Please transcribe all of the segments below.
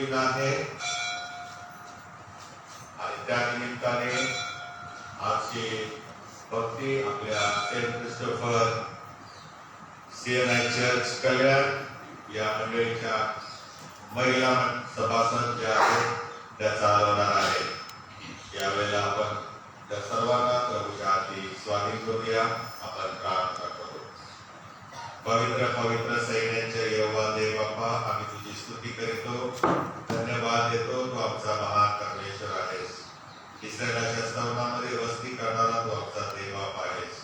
दिन आहे आणि त्या निमित्ताने आजची भक्ती आपल्या सेंट क्रिस्टोफर सीएनआय चर्च कल्याण या मंडळीच्या महिला सभासद ज्या आहेत त्या चालवणार आहे। यावेळेला आपण त्या सर्वांना प्रभूच्या हाती स्वाधीन करूया। आपण प्रार्थना करू। पवित्र पवित्र सैन्याचे यहोवा देव बाप्पा, आम्ही तुझी स्तुती करतो, धन्यवाद देतो। तू आमचा महान परमेश्वर आहेस। इस्रायलाच्या स्तवनामध्ये वस्ती करणारा तू आमचा देव बाप्पा आहेस।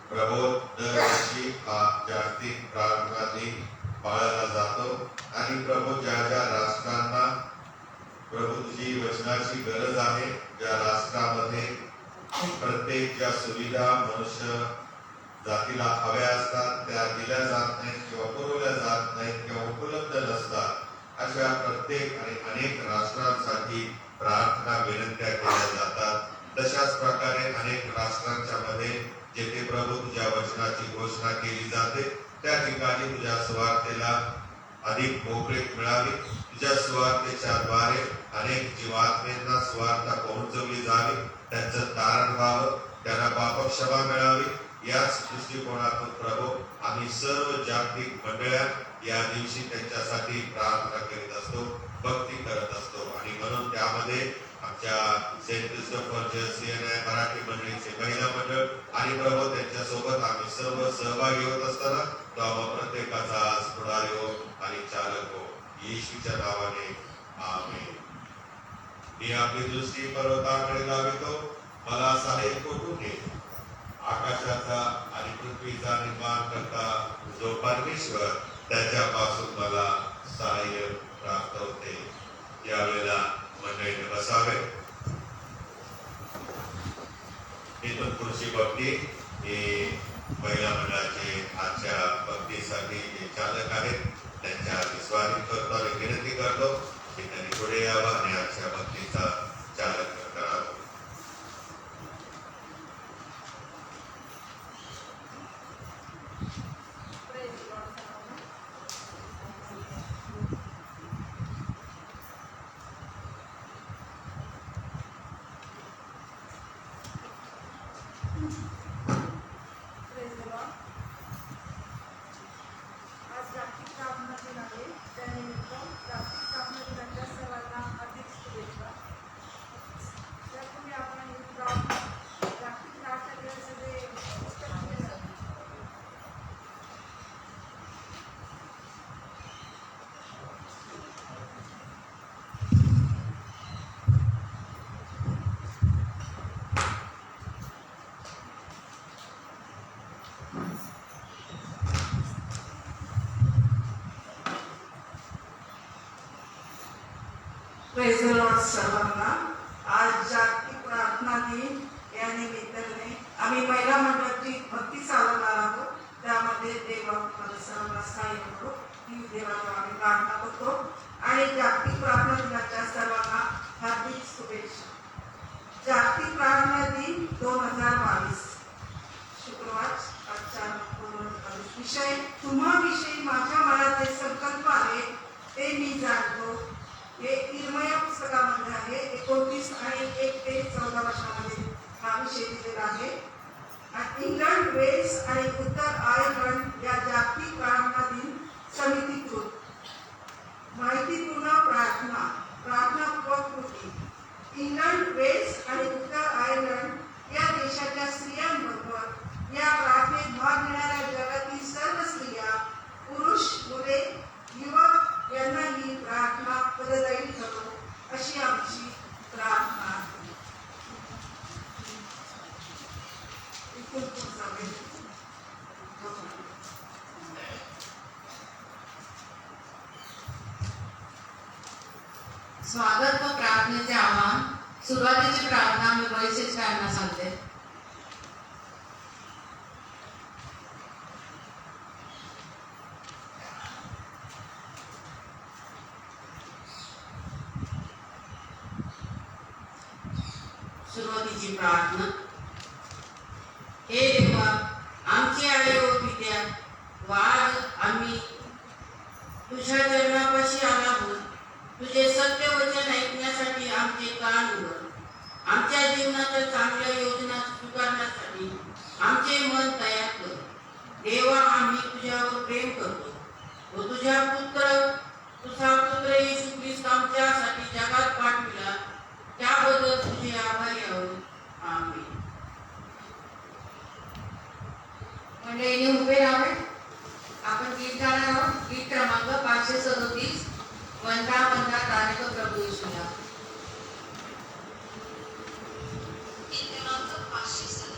प्रभू, दरवर्षी हा जागतिक प्रार्थना दिन पाळला जातो आणि प्रभू ज्या ज्या राष्ट्रांना प्रभू तुझी वचनाची गरज आहे, ज्या राष्ट्रामध्ये प्रत्येक ज्या सुविधा मनुष्य जातीला हव्या असतात त्या दिल्या जात नाहीत किंवा पुरवल्या जात नाहीत किंवा उपलब्ध नसतात, अशा प्रत्येक आणि अनेक राष्ट्रांसाठी प्रार्थना विनंत्या केल्या जातात। तशाच प्रकारे अनेक राष्ट्रांच्या मध्ये जेथे प्रभू तुझ्या वचनाची घोषणा केली जाते त्या ठिकाणी तुझ्या सुवार्तेला अधिक मोकळीक मिळावी, तुझ्या सुवार्तेच्या द्वारे अनेक जीवात्म्यांना सुवार्ता पोहोचवली जावी, त्यांचं तारण व्हावं, त्यांना पापक्षमा मिळावी। याच दृष्टिकोनातून प्रभू आम्ही सर्व जागतिक मंडळ्या या दिवशी त्यांच्यासाठी प्रार्थना करीत असतो, भक्ती करत असतो आणि म्हणून त्यामध्ये आमच्या सेंट क्रिस्टोफर सीएनआय मराठी मंडळीचे महिला मंडळ आणि प्रभू त्यांच्या सोबत आम्ही सर्व सहभागी होत असताना तो आम्हा प्रत्येकाचा आज पुढारी हो आणि चालक हो, येशूच्या नावाने आमेन। मी आपली दृष्टी पर्वताकडे लावितो, मला सहाय्य कोठून येईल? आकाशाचा आणि पृथ्वीचा निर्माण करता जो परमेश्वर, त्याच्यापासून मला सहाय्य प्राप्त होते। यावेळेला मंडळीने बसावे। इथून पुढची भक्ती ही महिला मंडळाचे आजच्या भक्तीसाठी जे चालक आहेत त्यांच्या स्वाधीन करतो आणि विनंती करतो की त्यांनी पुढे यावं आणि आजच्या भक्तीचा चालक करावं। प्रेज द लॉर्ड सर्वांना। आज जागतिक प्रार्थना दिन या निमित्ताने आम्ही महिला मंडळाची भक्ती चालवणार आहोत। त्यामध्ये देवाला सर्वांना सहाय्य करू ही देवाला आम्ही प्रार्थना करतो आणि जागतिक प्रार्थना दिनाच्या सर्वांना हार्दिक शुभेच्छा। जागतिक प्रार्थना दिन 2022 शुक्रवार आजचा विषय तुम्हाविषयी माझ्या मनाचे संकल्प आहे ते मी जाणतो। हे इर्मया पुस्तकामध्ये आहे। 29 आणि 1 ते 14 वर्षामध्ये हा विषय दिलेला आहे। इंग्लंड, वेल्स आणि उत्तर आयर्लंड या जागतिक प्रार्थना दिन समितीकडून माहितीपूर्ण प्रार्थनापूर्वक कृती। इंग्लंड, वेल्स आणि उत्तर आयर्लंड या देशाच्या स्त्रियांबरोबर या प्रार्थनेत भाग घेणाऱ्या जगातील सर्व स्त्रिया, पुरुष, मुले, युवक यांना ही प्रार्थना फलदायी करो अशी आमची प्रार्थना आहे। स्वागत व प्रार्थनेचे आव्हान। सुरुवातीची प्रार्थना मी वैशिष्ट्यांना सांगते। सुरुवातीची प्रार्थना। हे देवा, आमची आई व पित्या, आज आम्ही तुझ्या चरणापाशी आलो आहोत। तुझे सत्य वचन ऐकण्यासाठी आमचे कान उघड. आमच्या जीवनाच्या चांगल्या योजना स्वीकारण्यासाठी आमचे मन तयार कर. देवा, आम्ही तुझ्यावर प्रेम करतो व तुझा पुत्र येशू ख्रिस्त आमच्यासाठी जगात पाठविला, त्याबद्दल तुझे आभारी आहोत. आमेन. मंडळीने उभे राहावे. आपण गीत गाणार आहोत. गीत क्रमांक 537, वंदा वंदा तारक प्रभू येशूला. गीत क्रमांक 537.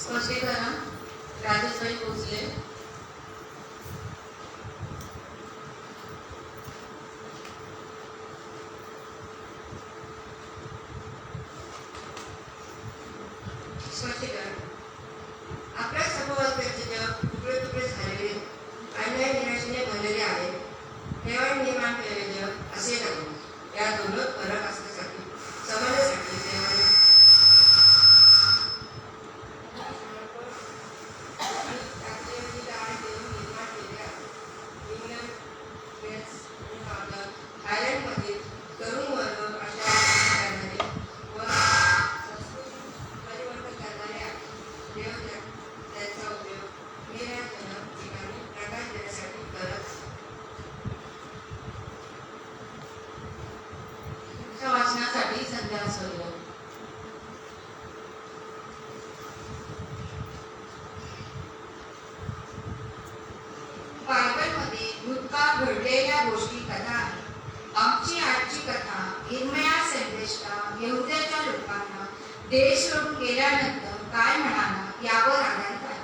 स्पष्टीकरण राजेशभाई भोसले. स्पष्टीकरण. आपल्या सभोवतालचे जग तुकडे तुकडे झालेले, अन्याय निराशेने भरलेले आहे. देवाने निर्माण केलेले जग असे नाही. या दोनच फरक असण्यासाठी समजण्यासाठी देवाने थायलंडमधील तरुण वर्ग अशा करणारे व संस्कृती परिवर्तन करणारे आहे. त्यांचा उपयोग घडलेल्या गोष्टी कथा आहे. आमची आजची कथा इर्मया संदेष्टा यहुद्याच्या लोकांना देश सोडून गेल्यानंतर काय म्हणाला यावर आधारित आहे.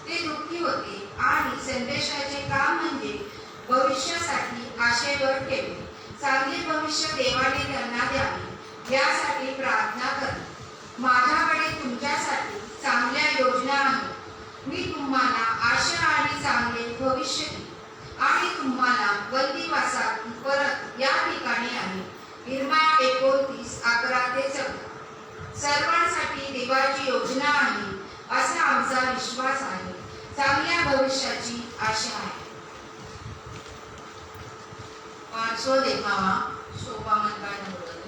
ते दुःखी होते आणि संदेशाचे काम म्हणजे भविष्यासाठी आशेवर ठेवले. चांगले भविष्य देवाने त्यांना द्यावे यासाठी प्रार्थना करणे. माझ्याकडे तुमच्यासाठी चांगल्या योजना आहेत. मी तुम्हाला आशा आणि चांगले भविष्य देईन आणि तुम्हाला बंदिवासातून परत या ठिकाणी आहे. इर्मया 29:11-14. सर्वांसाठी देवाची योजना आहे असा आमचा विश्वास आहे. चांगल्या भविष्याची आशा आहे. पाचवा देखावा शोभा मंडळाने बोलवले.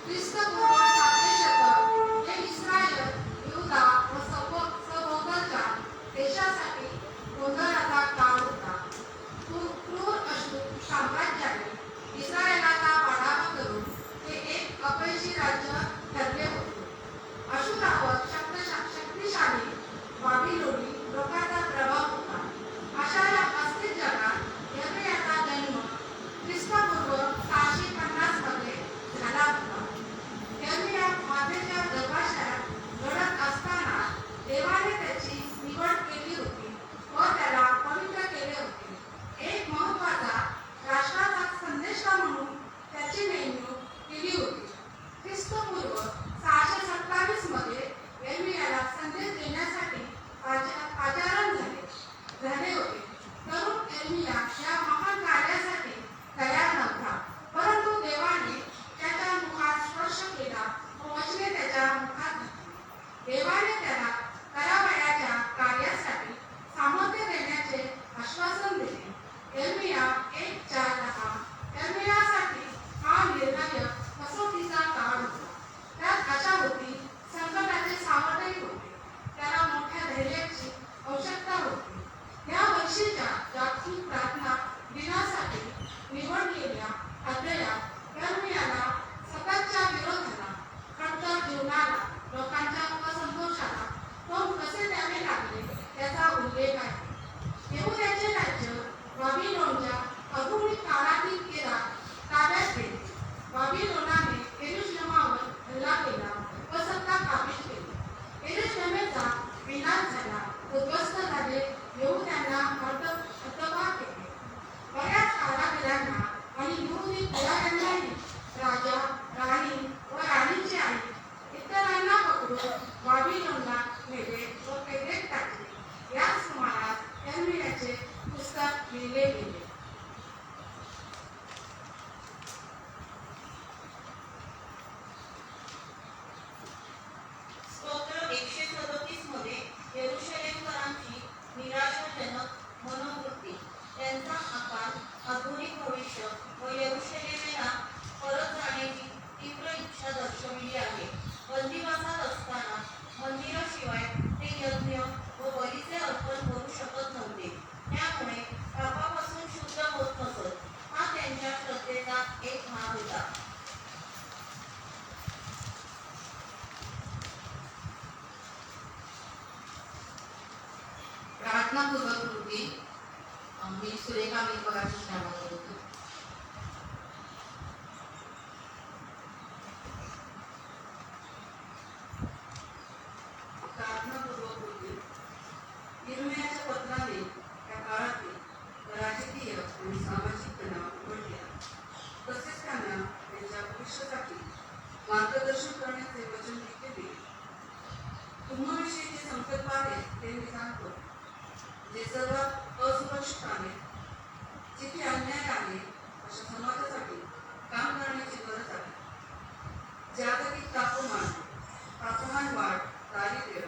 ख्रिस्तपूर्व 7 शतक हे इस्रायल, यहुदा व सभोवतालच्या देशासाठी गोंधळाचा काळ होता. क्रूर अशूर साम्राज्याने इस्रायलाचा पाडाव करून ते एक अपयशी राज्य ठरले होते. अशूरावर शक्तिशाली बाबिलोनी लोकांचा प्रभाव होता. अशा या अस्थिर जगात यर्मियाचा जन्म ख्रिस्तपूर्व 650 मध्ये झाला होता. यर्मिया मातेच्या गर्भाशयात घडत असताना देवाने त्याची निवड केली होती व त्याला पवित्र केले होते. एक महत्त्वाचा राष्ट्राचा संदेष्टा म्हणून त्याची नेमणूक केली होती. ख्रिस्तपूर्व 627 मध्ये यर्मियाला संदेश देण्यासाठी पाचारण झाले होते. तरुण यर्मिया या महान कार्यासाठी तयार नव्हता, परंतु देवाने त्याच्या मुखात स्पर्श केला व वचने त्याच्या मुखात घातली. देवाने त्याला करावयाच्या कार्यासाठी सामर्थ्य देण्याचे आश्वासन दिले. यर्मिया 1:4-10. यर्मियासाठी हा निर्णायक कसोटीचा काळ होता. त्यात आशा होती, संकटाचे सावटही होते. त्याला मोठ्या धैर्याची आवश्यकता होती. या वर्षीच्या जागतिक प्रार्थना दिनासाठी निवडलेल्या अध्यायात यर्मियाला सततच्या विरोधाला, खडतर जीवनाला, लोकांच्या असंतोषाला तोंड कसे द्यावे लागले याचा उल्लेख आहे. यहुद्याचे राज्य बाबिलोनच्या आधुनिक काळातील इराक ताब्यात घेतले. बाबिलोनाने येरुशलेमावर हल्ला केला व सत्ता काबीज केली. येरुशलेमेचा विनाश झाला, उद्ध्वस्त झाले. यहुद्यांना हतभाग केले. बऱ्याच कारागिरांना आणि यहुदी पुढाऱ्यांनाही राजा, राणी व राणीची आई इतरांना पकडून बाबिलोनला नेले व पेटेत टाकले. याच सुमारास यर्मियाचे पुस्तक लिहिले गेले. स्तोत्र 137 मध्ये यरुशलेमकरांची निराशाजनक मनोवृत्ती, त्यांचा आकार, आधुनिक भविष्य व यरुशलेमेला परत जाण्याची तीव्र इच्छा दर्शविली आहे. बंदिवासात असताना मंदिराशिवाय ते यज्ञ व बलीचे अर्पण करू शकत नव्हते. त्यामुळे पापापासून शुद्ध होत नसत. हा त्यांच्या श्रद्धेचा एक भाग होता. प्रार्थनापूर्वक कृती मी सुरेखा मिरपगाची श्रावण करतो. प्रार्थनापूर्वक कृती. यर्मियाच्या पत्राने त्या काळातील राजकीय आणि सामाजिक तणाव उघड केला. तसेच त्यांना त्यांच्या भविष्यासाठी मार्गदर्शन करण्याचे वचन दिले. तुम्हाविषयी जे संकल्प आहेत ते मी सांगतो. जे सर्वात असुरक्षित आहे, जिथे अन्याय आहे अशा समाजासाठी काम करण्याची गरज आहे. जागतिक तापमान वाढ, दारिद्र्य,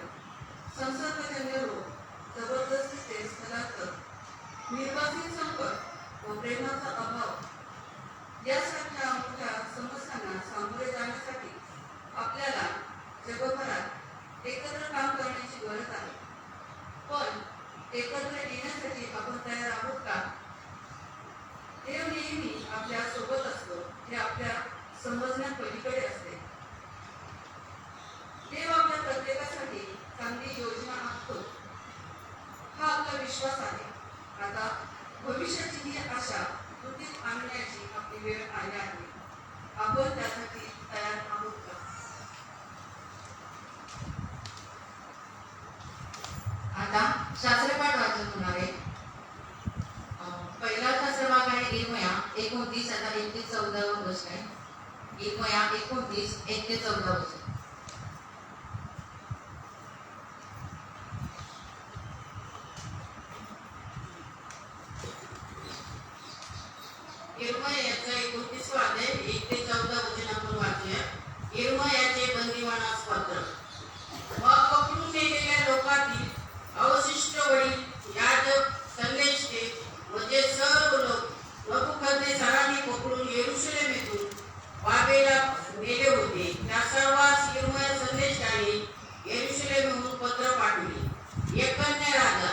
संसर्गजन्य रोग, जबरदस्तीचे स्थलांतर, निर्वासित संकट व प्रेमाचा अभाव यासारख्या मोठ्या समस्यांना सामोरे जाण्यासाठी आपल्याला जगभरात एकत्र काम करण्याची गरज आहे. पण एकत्र येण्यासाठी आपण तयार आहोत का? देव नेहमी आपल्या सोबत असतो हे आपल्या समजण्या पलीकडे असते. देव आपल्या प्रत्येकासाठी चांगली योजना आखतो हा आपला विश्वास आहे. आता भविष्याची ही आशा कृतीत आणण्याची आपली वेळ आली आहे. आपण त्यासाठी तयार आहोत का? आता शास्त्रपाठ वाचन होणार आहे. पहिला शास्त्रभाग आहे इर्मया 29 आता 1 ते 14 वर्ष आहे. इर्मया 29 1 ते 14 वर्ष. इर्मयाचा 29 अध्याय 1 ते 14 वचन आपण वाचूया. इर्मयाचे बंदिवानास पत्र. मग पकडून नेलेल्या लोकातील अवशिष्ट वडील याजक संदेष्टे म्हणजे सर्व लोक नबुकदनेस्सराने पकडून यरूशलेमेतून बाबेला नेले होते. त्या सर्वांस इर्मया संदेशाने यरूशलेमहून पत्र पाठवले. एकन्या राजा,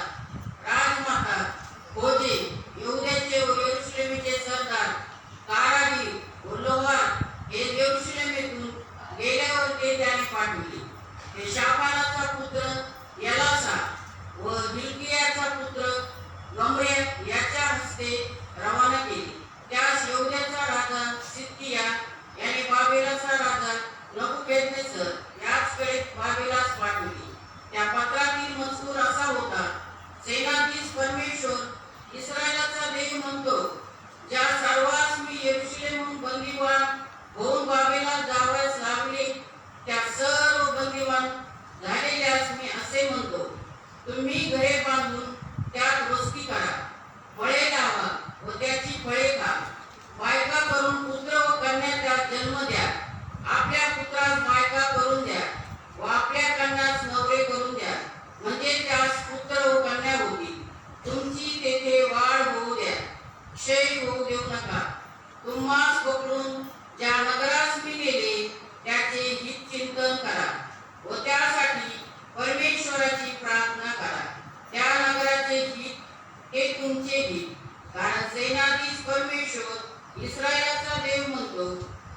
राजमाता, खोजे, यहूद्याचे व यरूशलेमीचे सरदार, कारागीर व लोहार हे यरूशलेमेतून गेल्यावर ते त्याने पाठवले. ते शाफानाचा पुत्र एलासा व हिल्कियाचा पुत्र गमरे याच्या हस्ते रवाना केले. त्यास यहूद्याचा राजा सिदकिया याने बाबेलाचा राजा नबुकदनेस्सर याचकडे बाबेलास पाठवले. त्या पत्रातील मजकूर असा होता: सेनाधीश परमेश्वर इस्रायलाचा देव म्हणतो, ज्या सर्वांस मी यरूशलेमहून बंदिवान होऊन बाबेला जावयास लावले त्या सर्व बंदिवान झालेल्यास मी असे म्हणतो, तुम्ही घरे बांधून त्यात वस्ती करा, फळे लावा व त्याची फळे खा, बायका करून पुत्र व कन्या त्यात जन्म द्या, आपल्या पुत्रास बायका करून द्या व आपल्या कन्यास नवरे करून द्या, म्हणजे त्यास पुत्र व कन्या होतील. तुमची तेथे वाढ होऊ द्या, क्षय होऊ देऊ नका. तुम्हास पकडून ज्या नगरास मी नेले त्याचे हित चिंतन करा व त्यासाठी परमेश्वराची प्रार्थना करा. त्या नगराचे हित हे तुमचे हित, कारण सेनाधीश परमेश्वर इस्रायलाचा देव म्हणतो,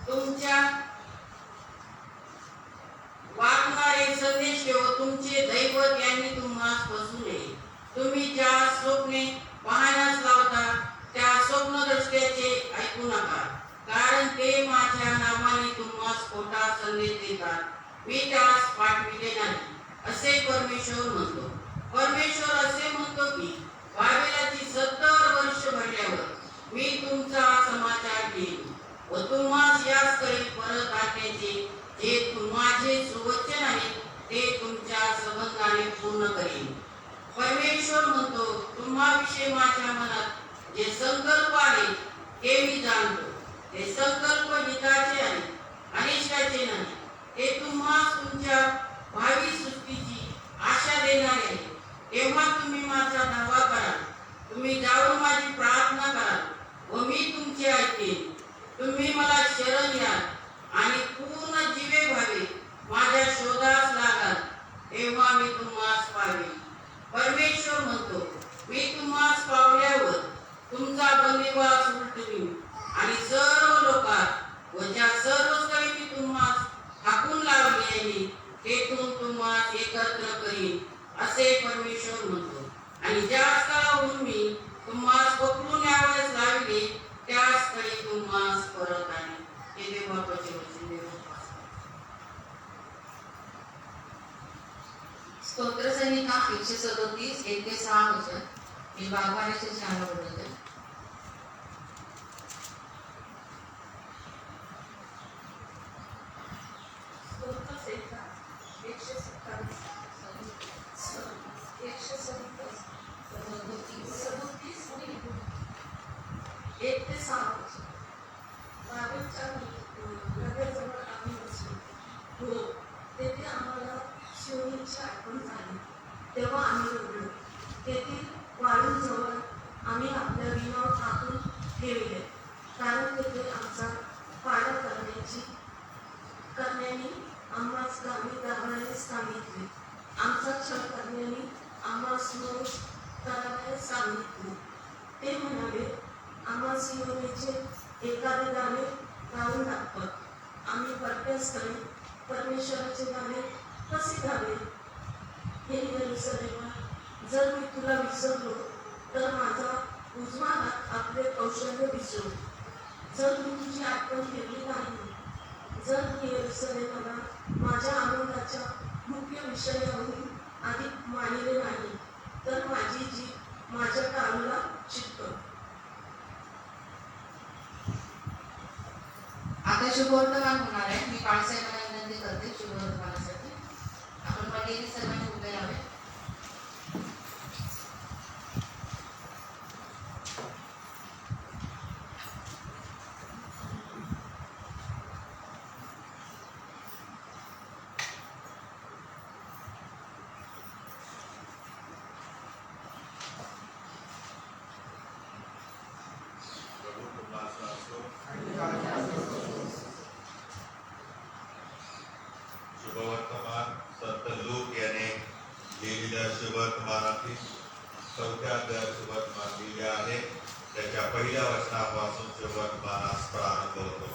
तुमच्या वागणारे संदेश व तुमचे दैवत यांनी तुम्हास फसू नये. तुम्ही ज्या स्वप्ने पाहण्यास लावता त्या स्वप्नदृष्ट्याचे ऐकू नका, कारण ते माझ्या नावाने तुम्हास खोटा संदेश देतात. मी त्यास पाठविले नाही, असे परमेश्वर म्हणतो. परमेश्वर असे म्हणतो की बाबेलाची 70 वर्ष भरल्यावर मी तुमचा समाचार घेईन व तुम्हास याचकडे परत आणण्याचे जे माझे सुवचन आहे ते तुमच्या संबंधाने पूर्ण करेन. परमेश्वर म्हणतो, तुम्हाविषयी माझ्या मनात जे संकल्प आहे ते मी जाणतो. ते संकल्प हिताचे आहे, अनिष्टाचे नाही. ते तुम्हास तुमच्या भावी सृष्टीची आशा देणारे आहे. तेव्हा तुम्ही माझा धावा कराल, तुम्ही जाऊन माझी प्रार्थना कराल व मी तुमचे ऐकेन. तुम्ही मला शरण याल आणि पूर्ण जीवे भावे माझ्या शोधास लागाल, तेव्हा मी तुम्हास पावेन. परमेश्वर म्हणतो, मी तुम्हास पावल्यावर तुमचा बंदिवास उलटवीन आणि सर्व लोकात व ज्या सर्व स्थळी मी तुम्हास हाकून लावले आहे तेथून तुम्हास एकत्र करीन, असे परमेश्वर म्हणतो. आणि ज्या स्थळाहून मी तुम्हास पकडून यावयास लावले त्या स्थळी तुम्हास परत आणीन. हे देवाचे वचन. स्तोत्र संहिता 137 1 ते 6 वचन. मी बागवानीचे शाळा बोलते. तेथे आम्हाला शिवणीची आठवण झाली. तेव्हा आम्ही रडलो. तेथील वाळूंजवळ आम्ही आपल्या विनोद टाकून ठेवले, कारण तेथे आमचा पाडा करण्याने आम्हास गावी जावयास सांगितले, आमचा छळ करण्याने आम्हास करावयास सांगितले. ते म्हणाले, आम्हास योनीचे एखादे गाणे गाऊन दाखवत आम्ही परक्यास्थळी परमेश्वराचे गाणे कसे गावे. हे यरूशलेमा, जर मी तुला विसरलो तर माझा उजवा हात आपले कौशल्य विसरू. जर मी तुझी आठवण ठेवली नाही, जर मी यरूशलेमाला माझ्या आनंदाच्या मुख्य विषयावरून अधिक मानले नाही, तर माझी जीभ माझ्या कानाला चिकटतो. आता शुभवर्तमान होणार आहे. मी बाळासाहेबांना विनंती करते शुभवर्तमानासाठी. आपण वगैरे सर्वांनी उभे राहावे. प्रभू तुम्हाला असो. शुभवर्तमान संत लूक याने लिहिलेल्या शुभवर्तमानातील 4थ्या अध्यायात शुभवर्तमान लिहिले आहे. त्याच्या पहिल्या वचनापासून शुभवर्तमानास प्रारंभ होतो.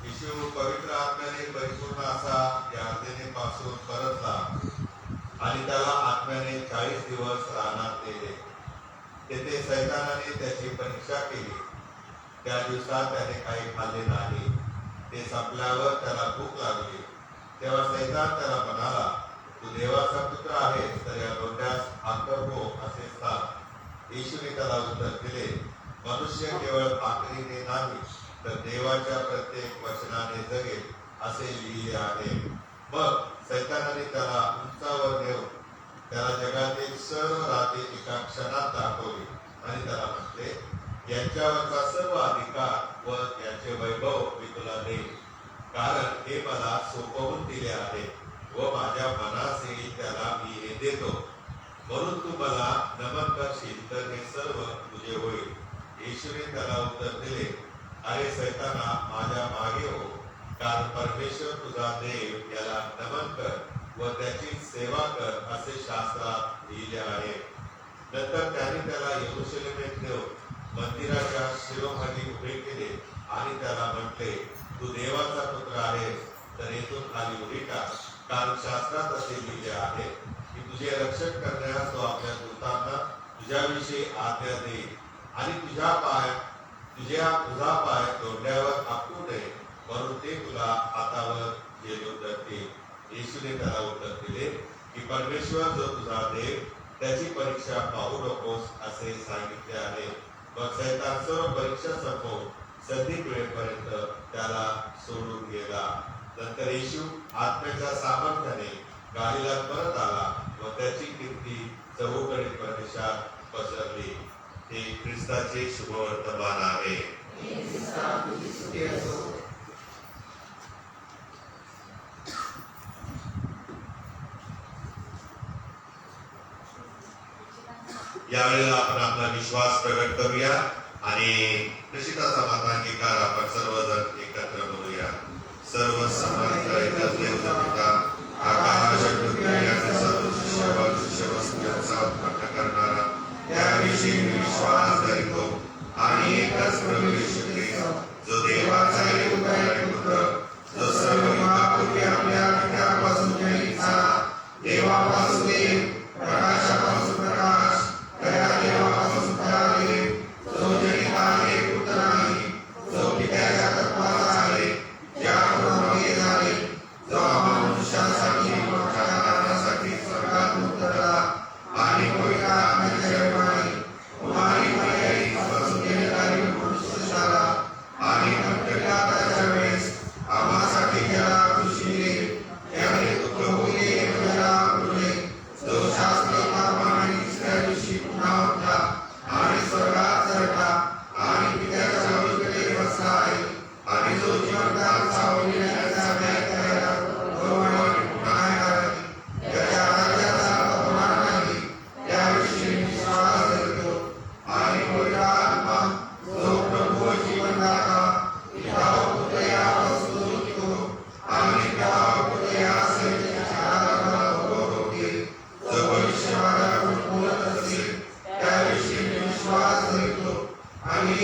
येशू पवित्र आत्म्याने परिपूर्ण असा यार्देनेपासून परतला आणि त्याला आत्म्याने 40 दिवस रानात नेले. तेथे सैतानाने त्याची परीक्षा केली. त्या दिवसात त्याने काही खाल्ले नाही. ते संपल्यावर त्याला भूक लागली. तेव्हा सैतान त्याला म्हणाला, तू देवाचा पुत्र आहेस तर या डोंगरास अंतर हो असे सांग. येशूने त्याला उत्तर दिले, मनुष्य केवळ भाकरीने नाही तर देवाच्या प्रत्येक वचनाने जगेल असे लिहिले आहे. मग सैतानाने त्याला उंचावर नेऊन त्याला जगातील सर्व राजे एका क्षणात दाखवली आणि त्याला म्हटले, यांच्यावरचा सर्व अधिकार व याचे वैभव मी तुला देईन, कारण हे मला सोपवून दिले आहे व माझ्या मनास येईल त्याला मी हे देतो. म्हणून तू मला नमन करशील तर हे सर्व तुझे होईल. येशूने त्याला उत्तर दिले, अरे सैताना, माझ्या मागे हो, कारण परमेश्वर तुझा देव याला नमन कर व त्याची सेवा कर असे शास्त्रात लिहिले आहे. नंतर त्याने त्याला यरूशलेमेत नेऊन मंदिराच्या शिरोभागी उभे केले आणि त्याला म्हटले, तू देवाचा पुत्र आहेस तर येथून खाली उडी टाक, कारण शास्त्रात असे लिहिले आहे की तुझे रक्षण करण्यास तो आपल्या दूतांना तुझ्याविषयी आज्ञा देईल आणि तुझा पाय डोंगरावर आपटू नये, म्हणून ते तुला हातावर झेलून धरतील. येशूने त्याला उत्तर दिले की परमेश्वर जो तुझा देव त्याची परीक्षा पाहू नकोस असे सांगितले आहे. मग सैतान सर्व परीक्षा संपवून संधी वेळेपर्यंत त्याला सोडून गेला. नंतर येशू आत्म्याच्या सामर्थ्याने गालिलात परत आला व त्याची कीर्ती चहूकडे प्रदेशात पसरली. हे ख्रिस्ताचे शुभवर्तमान आहे. यावेळेला आपण आपला विश्वास प्रकट करूया आणि निश्चिताचा मातांगीकार आपण सर्वजण एकत्र बोलूया. सर्व समर्थ एकच देवचा पिता, आकाश पृथ्वी आणि सर्व शिष्यवस्तूंचा उत्पन्न करणारा, त्याविषयी मी विश्वास धरतो आणि एकच प्रभू येशू ख्रिस्त, जो देवाचा एकुलता पुत्र, जो सर्व युगापूर्वी आपल्या पित्यापासून जनित झाला, देवापासून देव, प्रकाशापासून प्रकाश, खऱ्या देवापासून खरा देव, जो जनित आहे, पुत्र नाही, जो पित्याच्या तत्वाचा आहे, ज्याकडून मागे झाले, जो मनुष्यासाठी मोठ्या कारणासाठी स्वर्गात उतरला आणि पवित्र आत्म्याच्या योगाने कुमारी मरियेपासून जन्मलेला मनुष्य झाला. आणि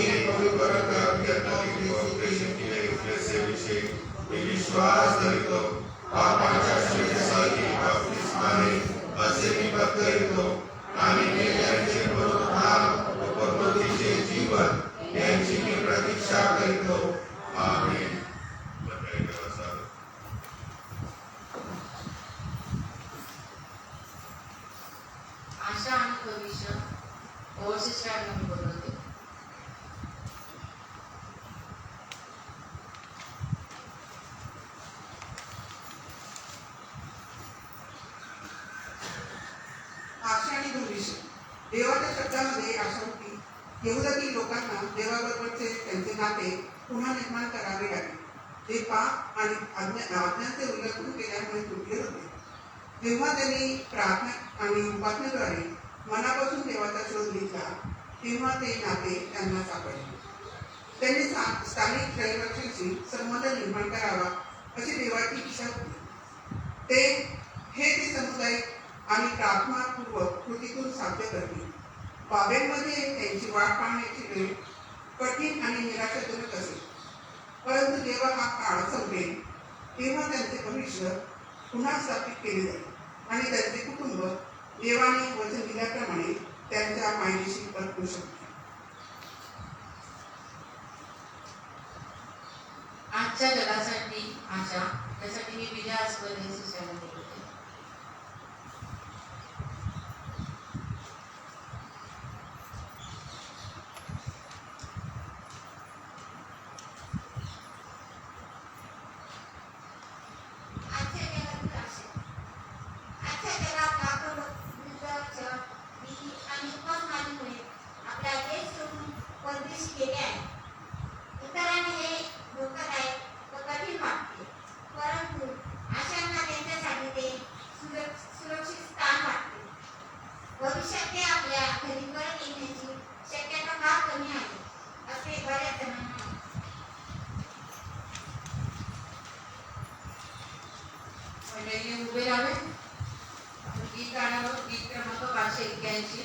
विषयी मी विश्वास धरितो. पापाच्या शिक्षेसाठी बपतिस्माने असे मी करितो आणि मेल्याचे पुनरुत्थान व परलोकीचे जीवन यांची मी प्रतीक्षा करितो. आमेन. मंडळी बसा. आशा आणि भविष्य ओळशीच्या बोलवते. आशा आणि भविष्य. देवाच्या शब्दामध्ये आशा होती. यहुदातील लोकांना देवाबरोबरचे त्यांचे नाते पुन्हा निर्माण करावे लागले. ते पाप आणि आज्ञांचे उल्लंघन केल्यामुळे तुटले होते. जेव्हा त्यांनी प्रार्थना आणि उपासनेद्वारे मनापासून देवाचा शोध घेतला तेव्हा ते नाते त्यांना सापडले. त्यांनी स्थानिक रहिवाशांशी संबंध निर्माण करावा अशी देवाची इच्छा होती. हे सामुदायिक आणि प्रार्थनापूर्वक कृतीतून साध्य करतील. बाबेलमध्ये त्यांची वाट पाहण्याची वेळ कठीण आणि निराशाजनक असेल, परंतु जेव्हा हा काळ संपेल तेव्हा त्यांचे भविष्य पुन्हा स्थापित केले जाईल आणि त्यांचे कुटुंब देवाने वचन दिल्याप्रमाणे त्यांच्या मायदेशी परतू शकते. आजच्या जगासाठी आशा, त्यासाठी मी विजयास्पद हे सूचना देते. आजच्या जगातील आशा. आजच्या जगात लाखो युद्ध, भीती आणि उपासमारीमुळे आपला देश सोडून परदेशी गेले आहे. इतरांनी हे धोकादायक व कठीण वाटते, परंतु आशांना त्यांच्यासाठी ते सुरक्षित स्थान वाटते. भविष्यात ते आपल्या घरी परत येण्याची शक्यता फार कमी आहे असे बऱ्याच जणांना वाटते. मंडळी उभे राहावे. आपण गीत गाणार आहोत. गीत क्रमांक 581.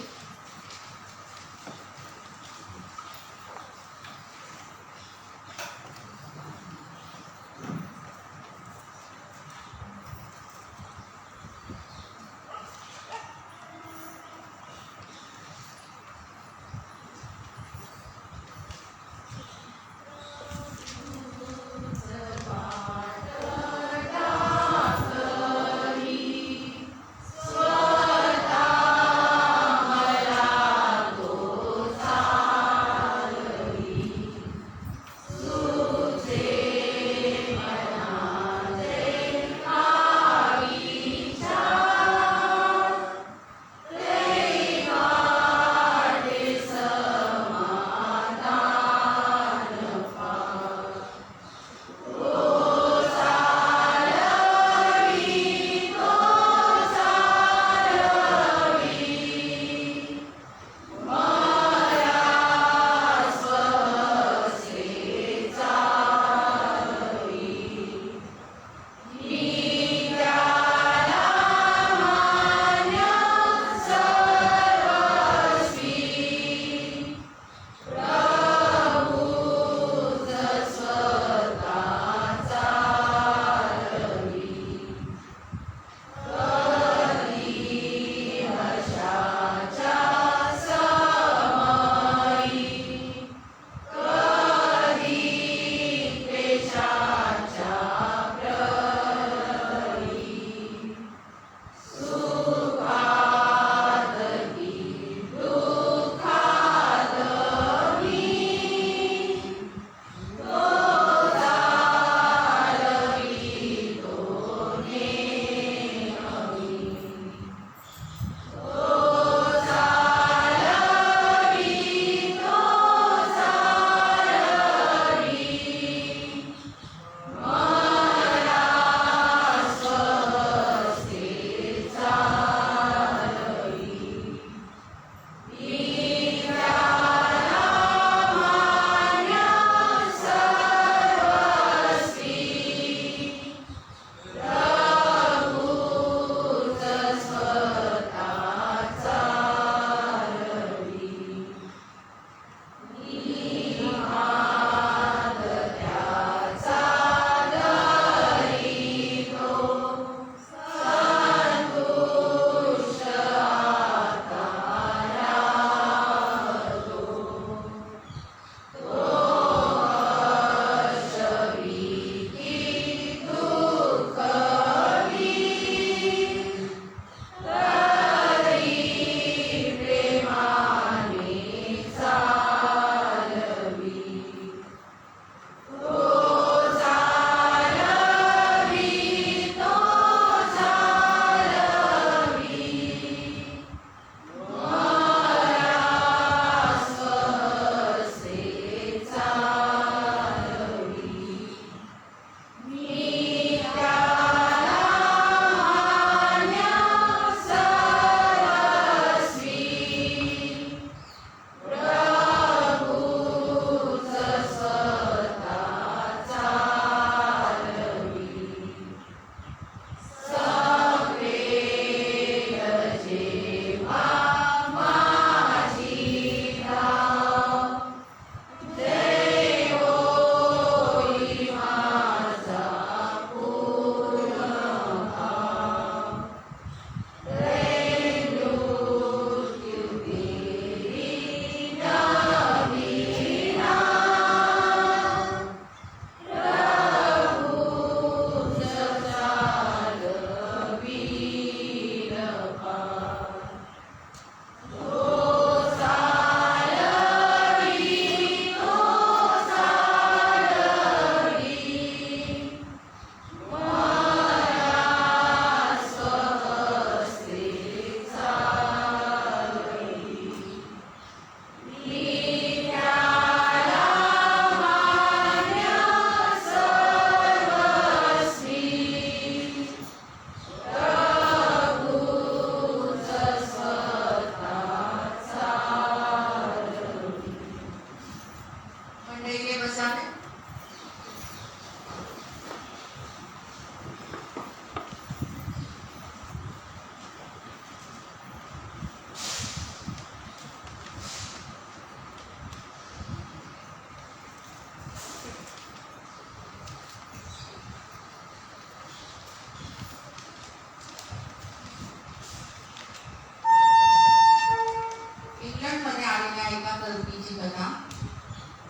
चुकीची कथा.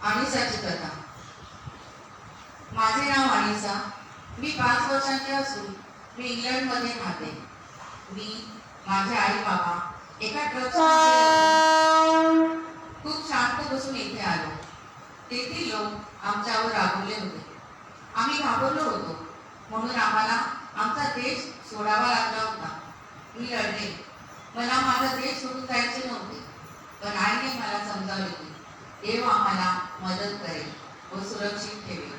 अनिसाची कथा. माझे नाव अनिसा. मी 5 वर्षांची असून मी इंग्लंडमध्ये राहते. मी, माझे आई बाबा एका ट्रकमध्ये खूप शांत बसून इथे आलो. तेथील लोक आमच्यावर रागवले होते. आम्ही घाबरलो होतो, म्हणून आम्हाला आमचा देश सोडावा लागला होता. मी लढले. मला माझा देश सोडून जायचे नव्हते, पण आईने मला समजावले की देव आम्हाला मदत करेल व सुरक्षित ठेवेल.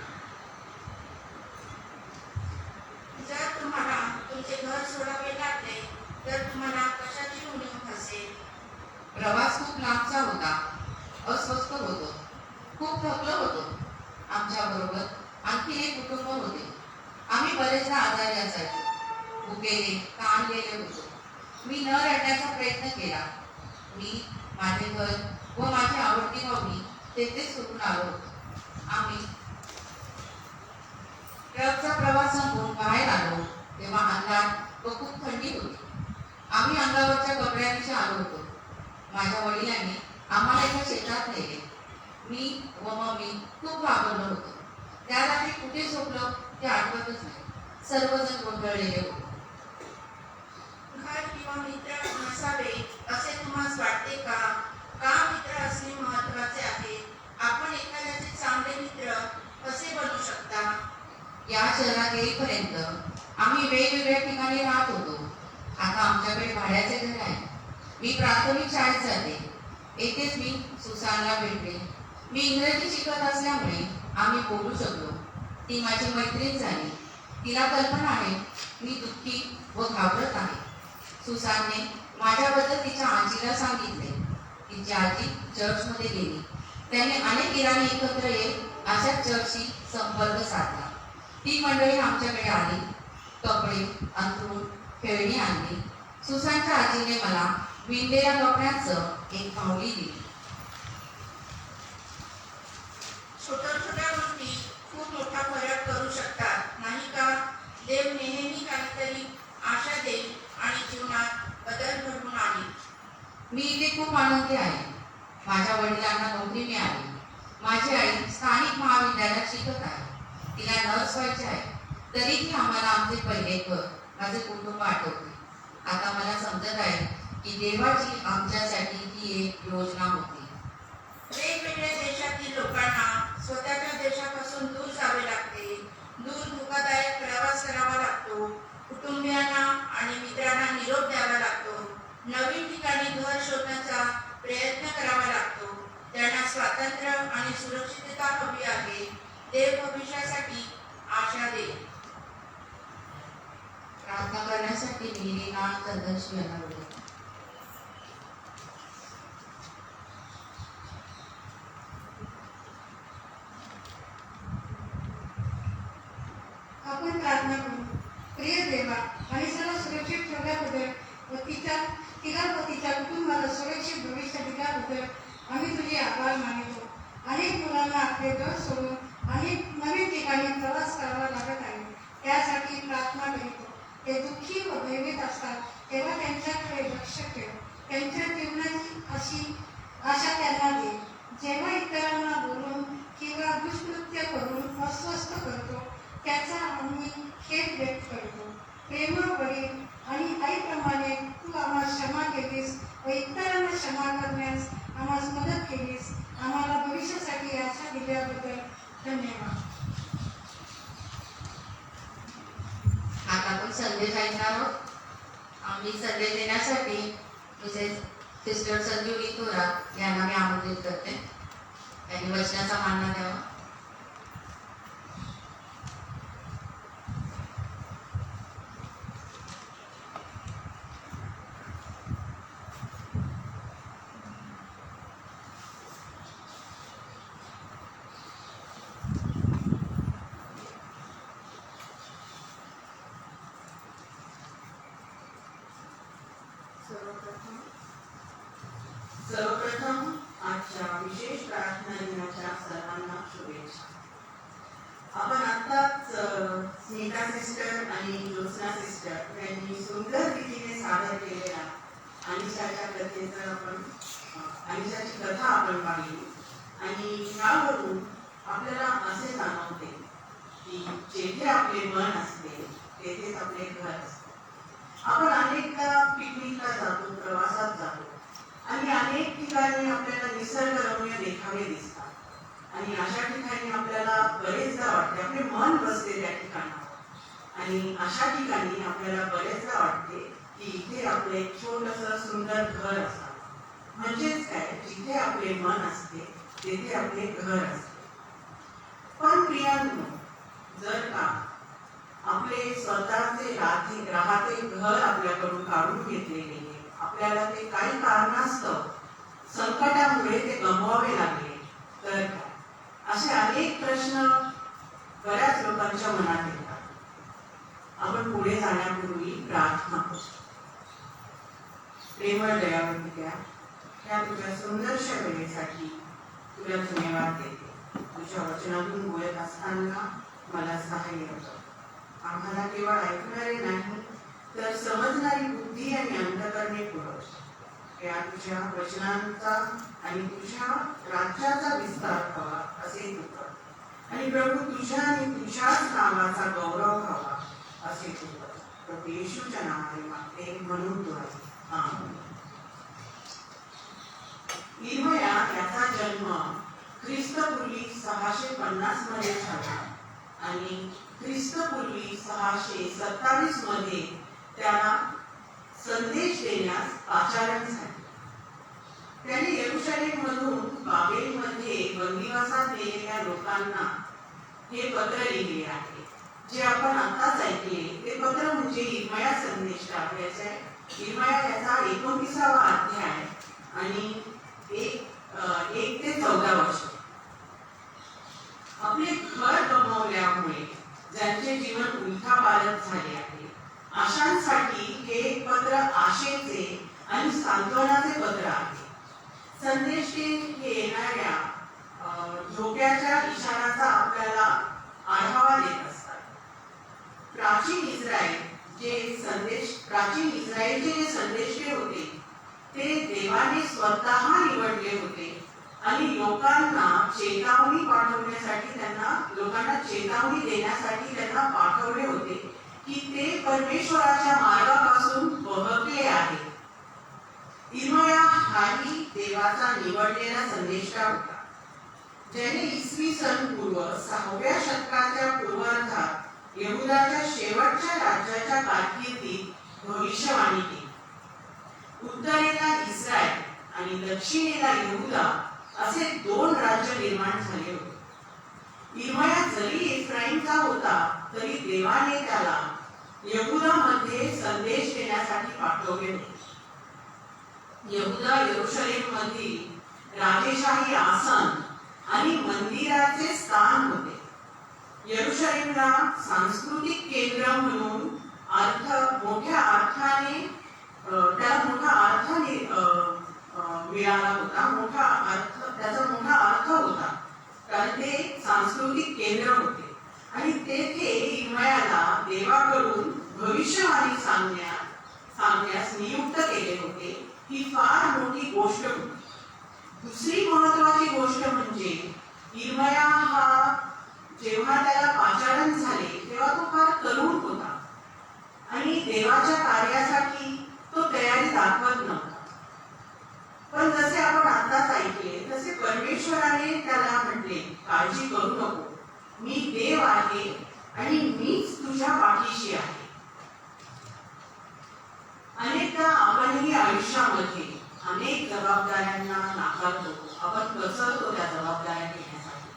जर तुम्हाला तुमचे घर सोडावे लागले तर तुम्हाला कशाची उणीव असेल? प्रवास खूप लांबचा होता. अस्वस्थ होतो. खूप थकलो होतो. आमच्या बरोबर आणखी एक कुटुंब होते. आम्ही बरेचदा आजारी असायचो. भुकेले, ताणलेले होतो. मी न रडण्याचा प्रयत्न केला. मी, माझे घर व माझी आवडती पाहुणी तेथेच सोडून आलो होतो. आम्ही ट्रकचा प्रवास संपवून बाहेर आलो तेव्हा अंधार व खूप थंडी होती. आम्ही अंगावरच्या कपड्यांशी आलो होतो. माझ्या वडिलांनी आम्हाला एका शेतात नेले. मी व मम्मी खूप घाबरलो होतो. त्या रात्री कुठे झोपलो ते आठवतच नाही. सर्वजण गोंधळलेले होते. घर किंवा मित्र नसावे असे तुम्हाला वाटते का? का मित्र असणे महत्वाचे आहे? आपण एखाद्याचे चांगले मित्र कसे बनू शकता? या शहरात येईपर्यंत आम्ही वेगवेगळ्या ठिकाणी राहत होतो. आता आमच्याकडे भाड्याचे घर आहे. मी प्राथमिक शाळेत जाते. येथेच मी सुसानला भेटले. मी इंग्रजी शिकत असल्यामुळे आम्ही बोलू शकलो. ती माझी मैत्रीण झाली. तिला कल्पना आहे मी दुःखी व घाबरत आहे. सुसानने माझ्याबद्दल तिच्या आजीला सांगितले. तिची आजी चर्चमध्ये गेली. त्याने अनेक इराणी एकत्र येत अशा चर्चशी संपर्क साधला. ती मंडळी आमच्याकडे आली. कपडे, अंथरूण, खेळणी आणली. सुसानच्या आजीने मला विणलेल्या कपड्यांचं एक फावली दिली. छोट्या छोट्या गोष्टी खूप मोठा फरक करू शकतात, नाही का? देव नेहमी काहीतरी आशा देईल आणि जीवनात बदल घडवून आणेल. मी इथे खूप आनंदी आहे. माझ्या वडिलांना नोकरी मिळाली. माझी आई स्थानिक महाविद्यालयात शिकत आहे. तिला नर्स व्हायचे आहे. तरीही आम्हाला आमचे पहिले घर, माझे कुटुंब आठवते. आता मला समजत आहे की देवाची आमच्यासाठी ही एक योजना होती. वेगवेगळ्या देशातील लोकांना स्वतःच्या देशापासून दूर जावे लागते. दूर धोकादायक प्रवास करावा लागतो. कुटुंबियांना आणि मित्रांना निरोप द्यावा लागतो. नवीन ठिकाणी घर शोधण्याचा प्रयत्न करावा लागतो. त्यांना स्वातंत्र्य आणि सुरक्षितता हवी आहे. देव भविष्यासाठी आशा देईल. प्रार्थना करण्यासाठी मी रीना चंदनशी यांना बोलवते. आपण प्रार्थना करू. प्रिय देवा, अनिसाला सुरक्षित ठेवल्याबद्दल व तिला व तिच्या कुटुंबाला सुरक्षित भविष्य दिल्याबद्दल आम्ही तुझे आभार मानितो. अनेक मुलांना आपले घर सोडून अनेक नवीन ठिकाणी प्रवास करावा लागत आहे. त्यासाठी प्रार्थना करीतो. ते दुःखी व भयभीत असतात तेव्हा त्यांच्याकडे लक्ष ठेव. त्यांच्या जीवनाची अशी आशा त्यांना दे. जेव्हा इतरांना बोलून किंवा दुष्कृत्य करून अस्वस्थ करतो त्याचा आम्ही खेद व्यक्त करतो. प्रेमळ वडील आणि आईप्रमाणे तू आम्हाला क्षमा केलीस व इतरांना क्षमा करण्यास आम्हाला मदत केलीस. आम्हाला भविष्यासाठी आशा दिल्याबद्दल धन्यवाद. आता आपण संदेश ऐकणार आहोत. आम्ही संदेश देण्यासाठी मिसेस सिस्टर संजीवनी थोरात यांना मी आमंत्रित करते. त्यांनी वचनाचा मानना द्यावा. सर्वप्रथम आजच्या विशेष प्रार्थना दिनाच्या सर्वांना शुभेच्छा. आपण आत्ताच स्मिता सिस्टर आणि ज्योत्स्ना सिस्टर यांनी सुंदर रीतीने सादर केलेला अनिसाच्या कथेचं आपण आणि त्याची कथा आपण पाहिली आणि यावरून आपल्याला असे जाणवते की जेथे आपले मन असते तेथेच आपले घर असते. आपण अनेकदा पिकनिकला जातो, प्रवासात जातो आणि अनेक ठिकाणी आपल्याला निसर्गरम्य देखावे दिसतात आणि अशा ठिकाणी आपल्याला बरेचदा वाटते, आपले मन बसते त्या ठिकाणावर आणि अशा ठिकाणी आपल्याला बरेचदा वाटते की इथे आपले एक छोटंसं सुंदर घर असावं. म्हणजेच काय, जिथे आपले मन असते तेथे आपले घर असते. पण प्रियांनो, जर का आपले स्वतःचे राहते घर आपल्याकडून काढून घेतले गेले, आपल्याला ते काही कारणास्तव संकटामुळे ते गमवावे लागले तर काय? असे अनेक प्रश्न बऱ्याच लोकांच्या मनात येतात. आपण पुढे जाण्यापूर्वी प्रार्थना करू. प्रेमळ दयावंत्या, ह्या तुझ्या सुंदरशा वेळेसाठी तुला धन्यवाद देते. तुझ्या वचनातून बोलत असताना मला सहाय्य होतं. आम्हाला केवळ ऐकणारे नाही तर समजणारी बुद्धी आणि अंतकरणे पुरव. या तुझ्या वचनांचा आणि तुझ्या राज्याचा विस्तार व्हावा असे तू कर. आणि प्रभू, तुझ्या आणि तुझ्याच नावाचा गौरव व्हावा असे तू कर. प्रभू येशूच्या नावाने मागते म्हणून तू आहे. आमेन. इर्मया याचा जन्म ख्रिस्तपूर्वी 650 मध्ये झाला आणि ख्रिस्तपूर्वी 627 मध्ये त्याला संदेश देण्यास पाचारण झाले. त्याने येरुशलेम मधून बाबेलमध्ये बंदिवासात गेलेल्या लोकांना हे पत्र लिहिले आहे. जे आपण आताच ऐकले ते पत्र म्हणजे इर्मया संदेश टाकल्याचे आहे. इर्मया याचा 29वा अध्याय आणि 1 ते 14 वर्ष. आपले घर गमावल्यामुळे ज्यांचे जीवन उलथापालथ झाले आहे, अशांसाठी हे पत्र आशेचे आणि सांत्वनाचे पत्र आहे. संदेश येणाऱ्या धोक्याच्या इशाराचा आपल्याला आढावा देत असतात. प्राचीन इस्रायलचे जे संदेशे होते ते देवाने स्वतः निवडले होते आणि लोकांना चेतावणी देण्यासाठी त्यांना पाठवले होते की ते परमेश्वराच्या मार्गापासून बहकले आहे. इर्मया हाही देवाचा निवडलेला संदेशा होता, ज्याने इसवी सन पूर्व 6व्या शतकाच्या पूर्वार्धात यहुदाच्या शेवटच्या राज्याच्या कारकिर्दीत भविष्यवाणी केली. उत्तरेला इस्रायल आणि दक्षिणेला यहुदा असे 2 राज्य निर्माण झाले होते. इर्मया जरी इफ्राईमचा होता तरी देवाने त्याला यहुदामध्ये संदेश देण्यासाठी पाठवले होते. यहुदा यरुशलेम मधील राजेशाही आसन आणि मंदिराचे स्थान होते. यरुशलेमला सांस्कृतिक केंद्र म्हणून मोठ्या अर्थाने मिळाला होता. त्याचा मोठा अर्थ होता, कारण ते सांस्कृतिक केंद्र होते आणि तेथे इर्मयाला देवाकडून भविष्यवाणी सांगण्यास नियुक्त केले होते. ही फार मोठी गोष्ट होती. दुसरी महत्वाची गोष्ट म्हणजे इर्मया हा जेव्हा त्याला पाचारण झाले तेव्हा तो फार तरुण होता आणि देवाच्या कार्यासाठी तो तयारी दाखवत नव्हता. पण जसे आपण आताच ऐकले तसे परमेश्वराने त्याला म्हटले, काळजी करू नको, मी देव आहे आणि मीच तुझ्या पाठीशी आहे. अनेकदा आपणही आयुष्यामध्ये अनेक जबाबदाऱ्यांना नाकारतो, आपण घसरतो त्या जबाबदाऱ्या घेण्यासाठी.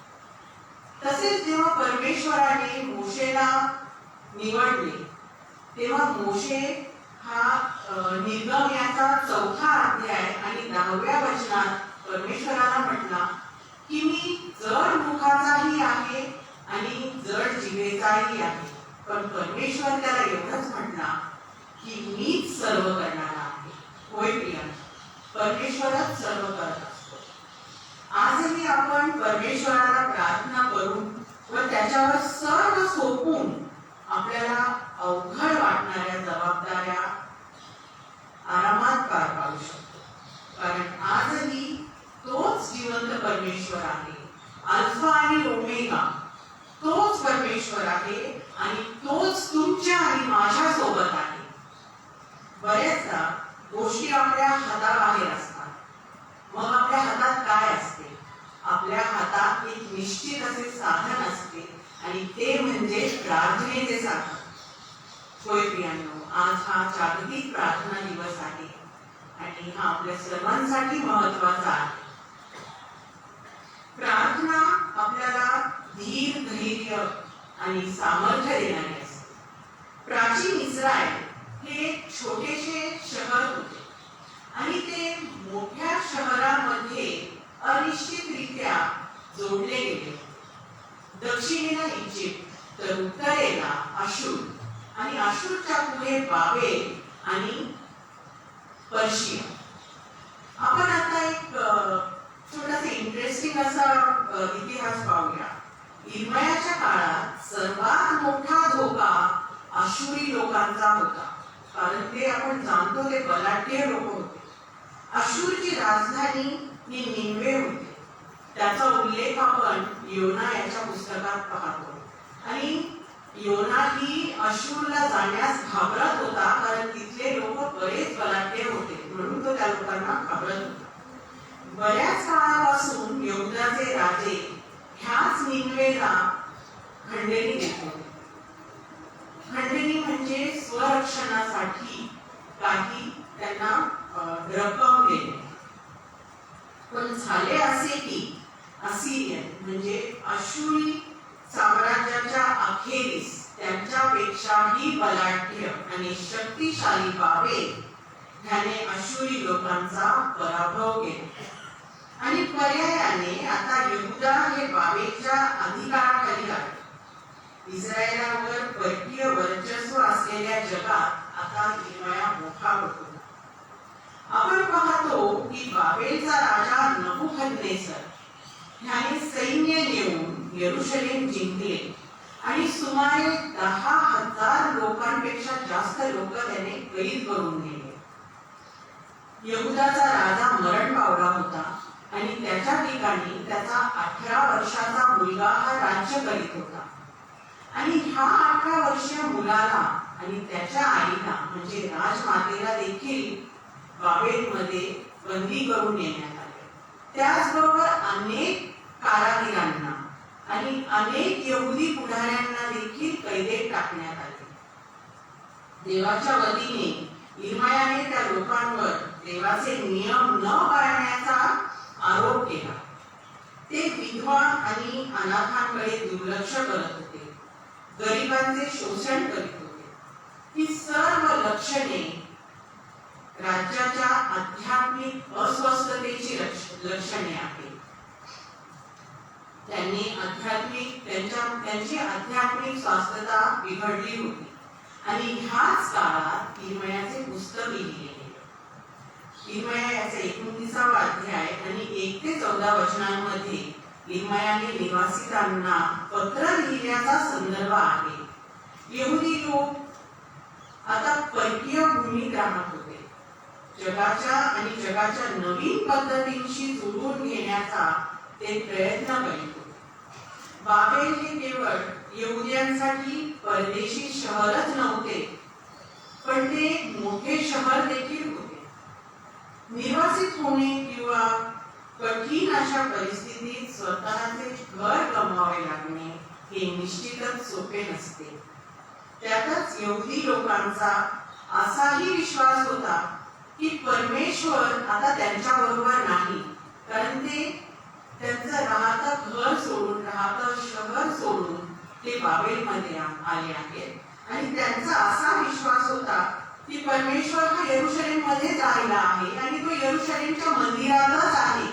तसेच जेव्हा परमेश्वराने मोशेला निवडले तेव्हा मोशे हा निर्गमनाचा 4था अध्याय आणि 10व्या वचनात परमेश्वराला म्हटला की मी जड मुखाचाही आहे आणि जड जिभेचाही आहे. पण परमेश्वर त्याला एवढंच म्हटला की मीच सर्व करणारा आहे. होय प्रिया, परमेश्वरच सर्व करत असतो. आजही आपण परमेश्वराला प्रार्थना करून व त्याच्यावर सर्व सोपून आपल्याला अवघड वाटणाऱ्या जबाबदाऱ्या आरामात पार पाडू शकतो. कारण आजही परमेश्वर आहे. अल्फा आणि ओमेगा तोच परमेश्वर आहे आणि तोच तुमच्या आणि माझ्या सोबत आहे. बऱ्याचदा गोष्टी आपल्या हाताबाहेर असतात. मग आपल्या हातात काय असते? आपल्या हातात एक निश्चित असे साधन असते आणि ते म्हणजे प्रार्थनेचे साधन. होय प्रियांनो, आज हा जागतिक प्रार्थना दिवस आहे आणि हा आपल्या सर्वांसाठी महत्वाचा आहे. प्रार्थना आपल्याला धीर, धैर्य आणि सामर्थ्य देणारी असते. प्राचीन इस्रायल हे छोटेसे शहर होते आणि ते मोठ्या शहरामध्ये अनिश्चितरित्या जोडले गेले. दक्षिणेला इजिप्त तर उत्तरेला अशूर आणि अशूरच्या पुढे बाबेल आणि पर्शिया. आपण आता एक छोटासा इंटरेस्टिंग असा इतिहास पाहूया. इर्मयाच्या काळात सर्वात मोठा धोका आशुरी लोकांचा होता, कारण ते आपण जाणतो ते बलाढ्य लोक होते. अशूरची राजधानी ही निनवे होती. त्याचा उल्लेख आपण योना याच्या पुस्तकात पाहतो. आणि योना ही अशूरला जाण्यास घाबरत होता, कारण तिथले लोक बरेच बलाढ्य होते, म्हणून तो त्या लोकांना घाबरत होता. बऱ्याच काळापासून यहुदाचे राजे ह्याच निनवेला खंडणी देत होते. खंडणी म्हणजे स्वरक्षणासाठी काही त्यांना रक्कम देणे. पण झाले असे की असिरियन म्हणजे अशुरी साम्राज्याच्या अखेरीस त्यांच्यापेक्षाही बलाढ्य आणि शक्तिशाली बाबेल ह्याने अशुरी लोकांचा पराभव केला आणि पर्यायाने आता यहुदा हे बाबेलच्या अधिकाराखाली आले. इस्रायलावर परकीय वर्चस्व असलेल्या जगात आता इर्मया मोठा होतो. आपण पाहतो की बाबेलचा राजा नबुकदनेस्सर ह्याने सैन्य नेऊन यरूशलेम जिंकले आणि सुमारे 10,000 लोकांपेक्षा जास्त लोक त्याने कैद करून नेले. यहुदाचा राजा मरण पावला होता आणि त्याच्या ठिकाणी त्याचा 18 वर्षाचा मुलगा हा राज्य करीत होता. आणि ह्या 18 वर्षीय मुलाला आणि त्याच्या आईला म्हणजे राजमातेला देखील बाबेलमध्ये बंदी करून नेण्यात आले. त्याचबरोबर अनेक कारागिरांना आणि अनेक यहुदी पुढाऱ्यांना देखील कैदेत टाकण्यात आले. देवाच्या वतीने इर्मयाने त्या लोकांवर देवाचे नियम न पाळण्याचा आरोप केला. ते विधवा आणि अनाथांकडे दुर्लक्ष करत होते, गरिबांचे शोषण करीत होते. ही सर्व लक्षणे राज्याच्या आध्यात्मिक अस्वस्थतेची लक्षणे आहेत. त्यांची आध्यात्मिक स्वास्थ्यता बिघडली होती आणि ह्याच काळात इर्मयाचे पुस्तक लिहिले गेले. इर्मया याचा 29वा अध्याय आणि 1 ते 14 वचनांमध्ये इर्मयाने निवासितांना पत्र लिहिण्याचा संदर्भ आहे. यहुदी लोक आता परकीय भूमीत राहत होते. जगाच्या नवीन पद्धतींशी जुळवून घेण्याचा ते प्रयत्न करीत होते. बाबेल हे केवळ यहुद्यांसाठी परदेशी शहरच नव्हते, पण ते मोठे शहर देखील होते. निर्वासित होणे किंवा कठीण अशा परिस्थितीत स्वतःचे घर गमवावे लागणे हे निश्चितच सोपे नसते. त्यातच यहुदी लोकांचा असाही विश्वास होता की परमेश्वर आता त्यांच्या बरोबर नाही, कारण ते त्यांचं राहतं घर सोडून, राहतं शहर सोडून ते बाबेलमध्ये आले आहेत. आणि त्यांचा असा विश्वास होता की परमेश्वर हा यरूशलेममध्येच राहिला आहे आणि तो यरूशलेमच्या मंदिरातच आहे,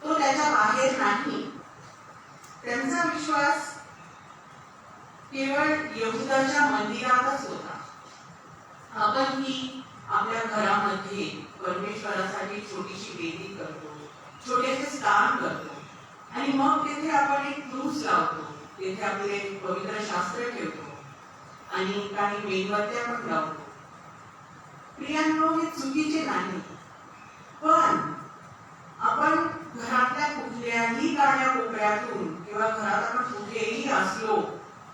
तो त्याच्या बाहेर नाही. त्यांचा विश्वास केवळ यहुदाच्या मंदिरातच होता. आपण ही आपल्या घरामध्ये परमेश्वरासाठी छोटीशी वेदी करतो, छोटेसे स्थान करतो आणि मग तिथे आपण एक क्रूस लावतो, तिथे आपले पवित्र शास्त्र ठेवतो आणि काही मेणबत्त्या पण लावतो. प्रियांनो, हे चुकीचे नाही, पण आपण घरातल्या कुठल्याही कानाकोपऱ्यातून किंवा घरात आपण कुठेही असलो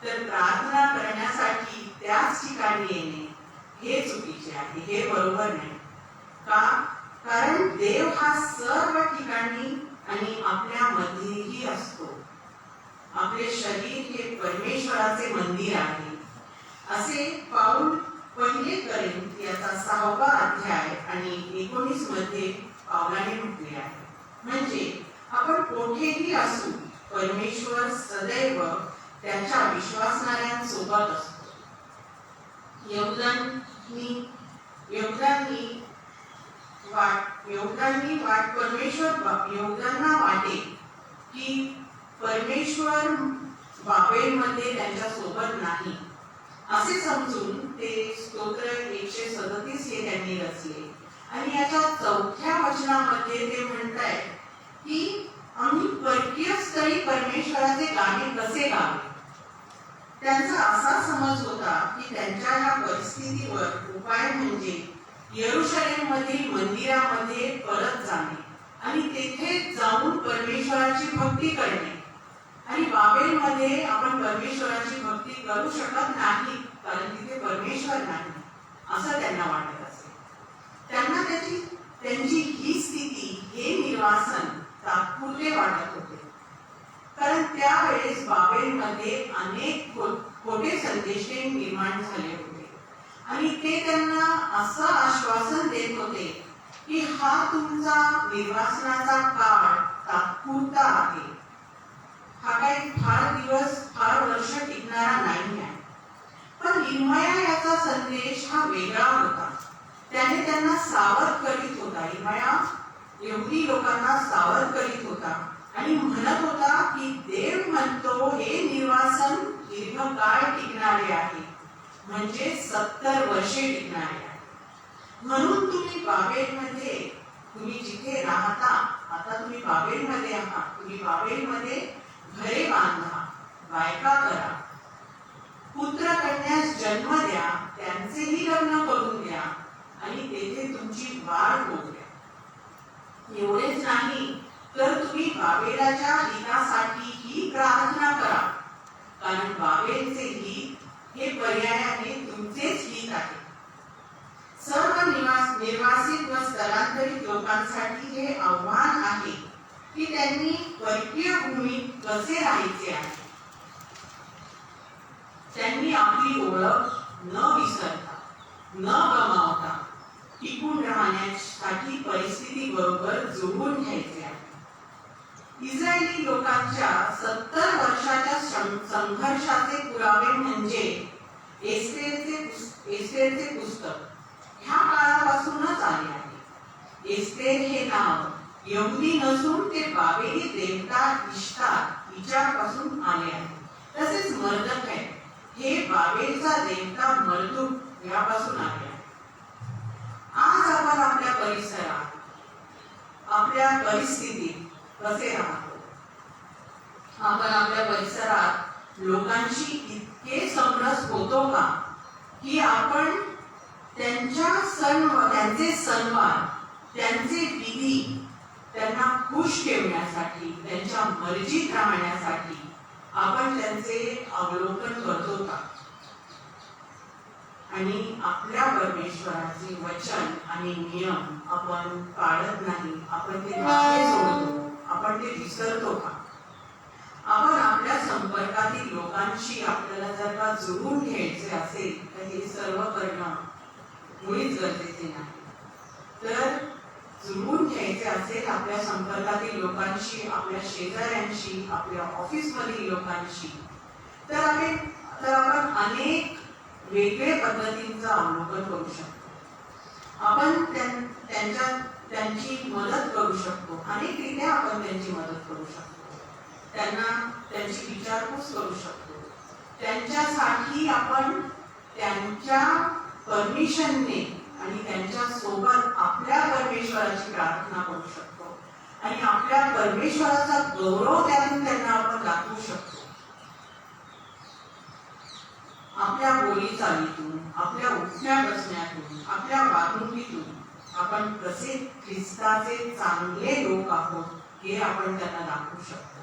तर प्रार्थना करण्यासाठी त्याच ठिकाणी येणे हे चुकीचे आहे, हे बरोबर नाही. का? कारण देव हा सर्व ठिकाणी आणि आपल्या मध्येही असतो. आपले शरीर हे परमेश्वराचे मंदिर आहे असे पाऊल पहिले करेन याचा 6वा अध्याय आणि 19 मध्ये पावलाने म्हटले आहे. म्हणजे आपण कोठेही असू परमेश्वर सदैव त्याच्या विश्वासणाऱ्यांसोबत असतो. योगदांना वाटे की परमेश्वर बाबेलमध्ये त्यांच्या सोबत नाही असे समजून ते स्तोत्र 137 हे त्यांनी रचले. आणि याच्या 4थ्या वचनामध्ये ते म्हणतायत की आम्ही परकीय स्थळी परमेश्वराचे गाणे कसे गावे. त्यांचा असा समज होता की त्यांच्या या परिस्थितीवर उपाय म्हणजे यरूशलेम मधील मंदिरामध्ये परत जाणे आणि तेथे जाऊन परमेश्वराची भक्ती करणे. आणि बाबेलमध्ये आपण परमेश्वराची भक्ती करू शकत नाही कारण तिथे परमेश्वर नाही असं त्यांना वाटत असे. त्यांना त्यांची ही स्थिती, हे निर्वासन तात्पुरते वाटत होते. कारण त्यावेळेस बाबेलमध्ये अनेक खोटे संदेशे निर्माण झाले होते आणि ते त्यांना असं आश्वासन देत होते की हा तुमचा निर्वासनाचा काळ तात्पुरता आहे, हा काही फार वर्ष टिकणारा नाही आहे. पण इर्मया याचा संदेश हा वेगळा होता. त्याने त्यांना सावध करीत होता. इर्मया यहुदी लोकांना सावध करीत होता आणि म्हणत होता की देव म्हणतो हे निर्वासन दीर्घकाळ टिकणारे आहे, म्हणजे 70 वर्षे टिकणारे आहे. म्हणून तुम्ही बाबेलमध्ये, तुम्ही जिथे राहता, आता तुम्ही बाबेलमध्ये आहात, तुम्ही बाबेलमध्ये घरे बांधा, बायका करा, पुत्र कन्यास जन्म द्या, त्यांचेही लग्न करून द्या आणि तेथे तुमची वाढ होऊ द्या. एवढेच नाही तर तुम्ही बाबेलाच्या हितासाठीही प्रार्थना करा, कारण बाबेलचे हित हे पर्यायाने तुमचेच हित आहे. सर्व निर्वासित व स्थलांतरित लोकांसाठी हे आव्हान आहे की त्यांनी परकीय भूमीत कसे राहायचे आहे. त्यांनी आपली ओळख न विसरता, न गमावता टिकून राहण्यासाठी परिस्थिती बरोबर जुळवून घ्यायचे आहे. इस्रायली लोकांच्या 70 वर्षाच्या संघर्षाचे पुरावे म्हणजे एस्तेरचे पुस्तक ह्या काळापासूनच आले आहे. एस्तेर हे नाव यहुदी नसून ते बाबेली देवता इश्तार हिच्यापासून आले आहे. तसेच मर्दकै हे बाबेलचा देवता मर्दूक यापासून आले आहे. आज आपण आपल्या परिसरात, आपल्या परिस्थितीत कसे राहतो. आपण आपल्या परिसरात लोकांशी इतके समरस होतो का की आपण त्यांचे सणवार, त्यांचे विधी, त्यांना खुश ठेवण्यासाठी, त्यांच्या मर्जीत राहण्यासाठी आपण त्यांचे अवलोकन करतो का. आणि आपल्या परमेश्वराचे वचन आणि नियम आपण पाळत नाही, आपण ते मागे सोडतो, आपण ते विसरतो का. आपण आपल्या संपर्कातील लोकांशी आपल्याला जर का जुळवून घ्यायचे असेल तर हे सर्व करणं मुळीच गरजेचे नाही. तर जुळवून घ्यायचे असेल आपल्या संपर्कातील लोकांशी, आपल्या शेजाऱ्यांशी, आपल्या ऑफिसमधील लोकांशी, तर आपण अनेक वेगळे पद्धतींचं अवलोकन करू शकतो. आपण त्यांची मदत करू शकतो, अनेकरित्या आपण त्यांची मदत करू शकतो. त्यांना त्यांची विचारपूस करू शकतो. त्यांच्यासाठी आपण त्यांच्या परमिशनने आणि त्यांच्या सोबत आपल्या परमेश्वराची प्रार्थना करू शकतो आणि आपल्या परमेश्वराचा गौरव त्यातून त्यांना आपण दाखवू शकतो. आपल्या बोलीचालीतून, आपल्या उठण्या बसण्यातून, आपल्या वागणुकीतून आपण कसे ख्रिस्ताचे चांगले लोक आहोत हे आपण त्यांना दाखवू शकतो.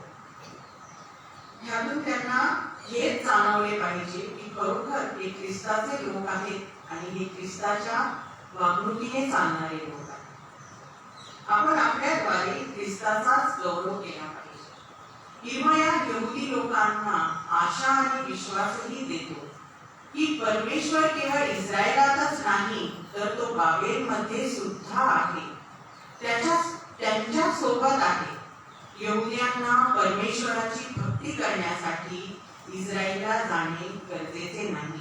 ह्यातून त्यांना हेच जाणवले पाहिजे की खरोखर हे ख्रिस्ताचे लोक आहेत आणि हे ख्रिस्ताच्या वागणुकीने चालणारे लोक आहेत. आपण आपल्याद्वारे ख्रिस्ताचाच गौरव केला पाहिजे. इर्मया यहुदी लोकांना आशा आणि विश्वासही देतो की परमेश्वर केवळ इस्रायलातच नाही तर तो बाबेलमध्ये सुद्धा आहे, त्यांच्या सोबत आहे. यहुद्यांना परमेश्वराची भक्ती करण्यासाठी इस्रायलला जाणे गरजेचे नाही.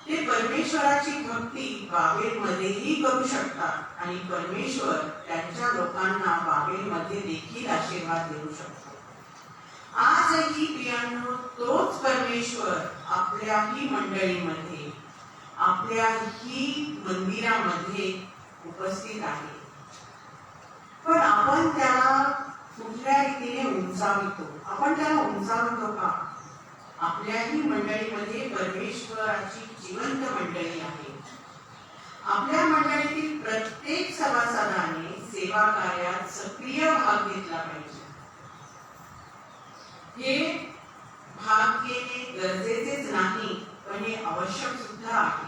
ते परमेश्वराची भक्ती बाबेलमध्येही करू शकतात आणि परमेश्वर त्यांच्या लोकांना बाबेलमध्ये देखील आशीर्वाद देऊ शकतो. आजही प्रियांनो, तोच परमेश्वर आपल्याही मंडळीमध्ये, आपल्याही मंदिरामध्ये उपस्थित आहे. पण आपण त्याला कुठल्या रीतीने उंचावितो? आपण त्याला उंचावतो का? आपल्याही मंडळीमध्ये परमेश्वराची जिवंत मंडळी आहे. आपल्या मंडळीतील प्रत्येक सभासदाने सेवा कार्यात सक्रिय भाग घेतला पाहिजे. हे भाग घेणे गरजेचेच नाही, पण हे आवश्यक सुद्धा आहे.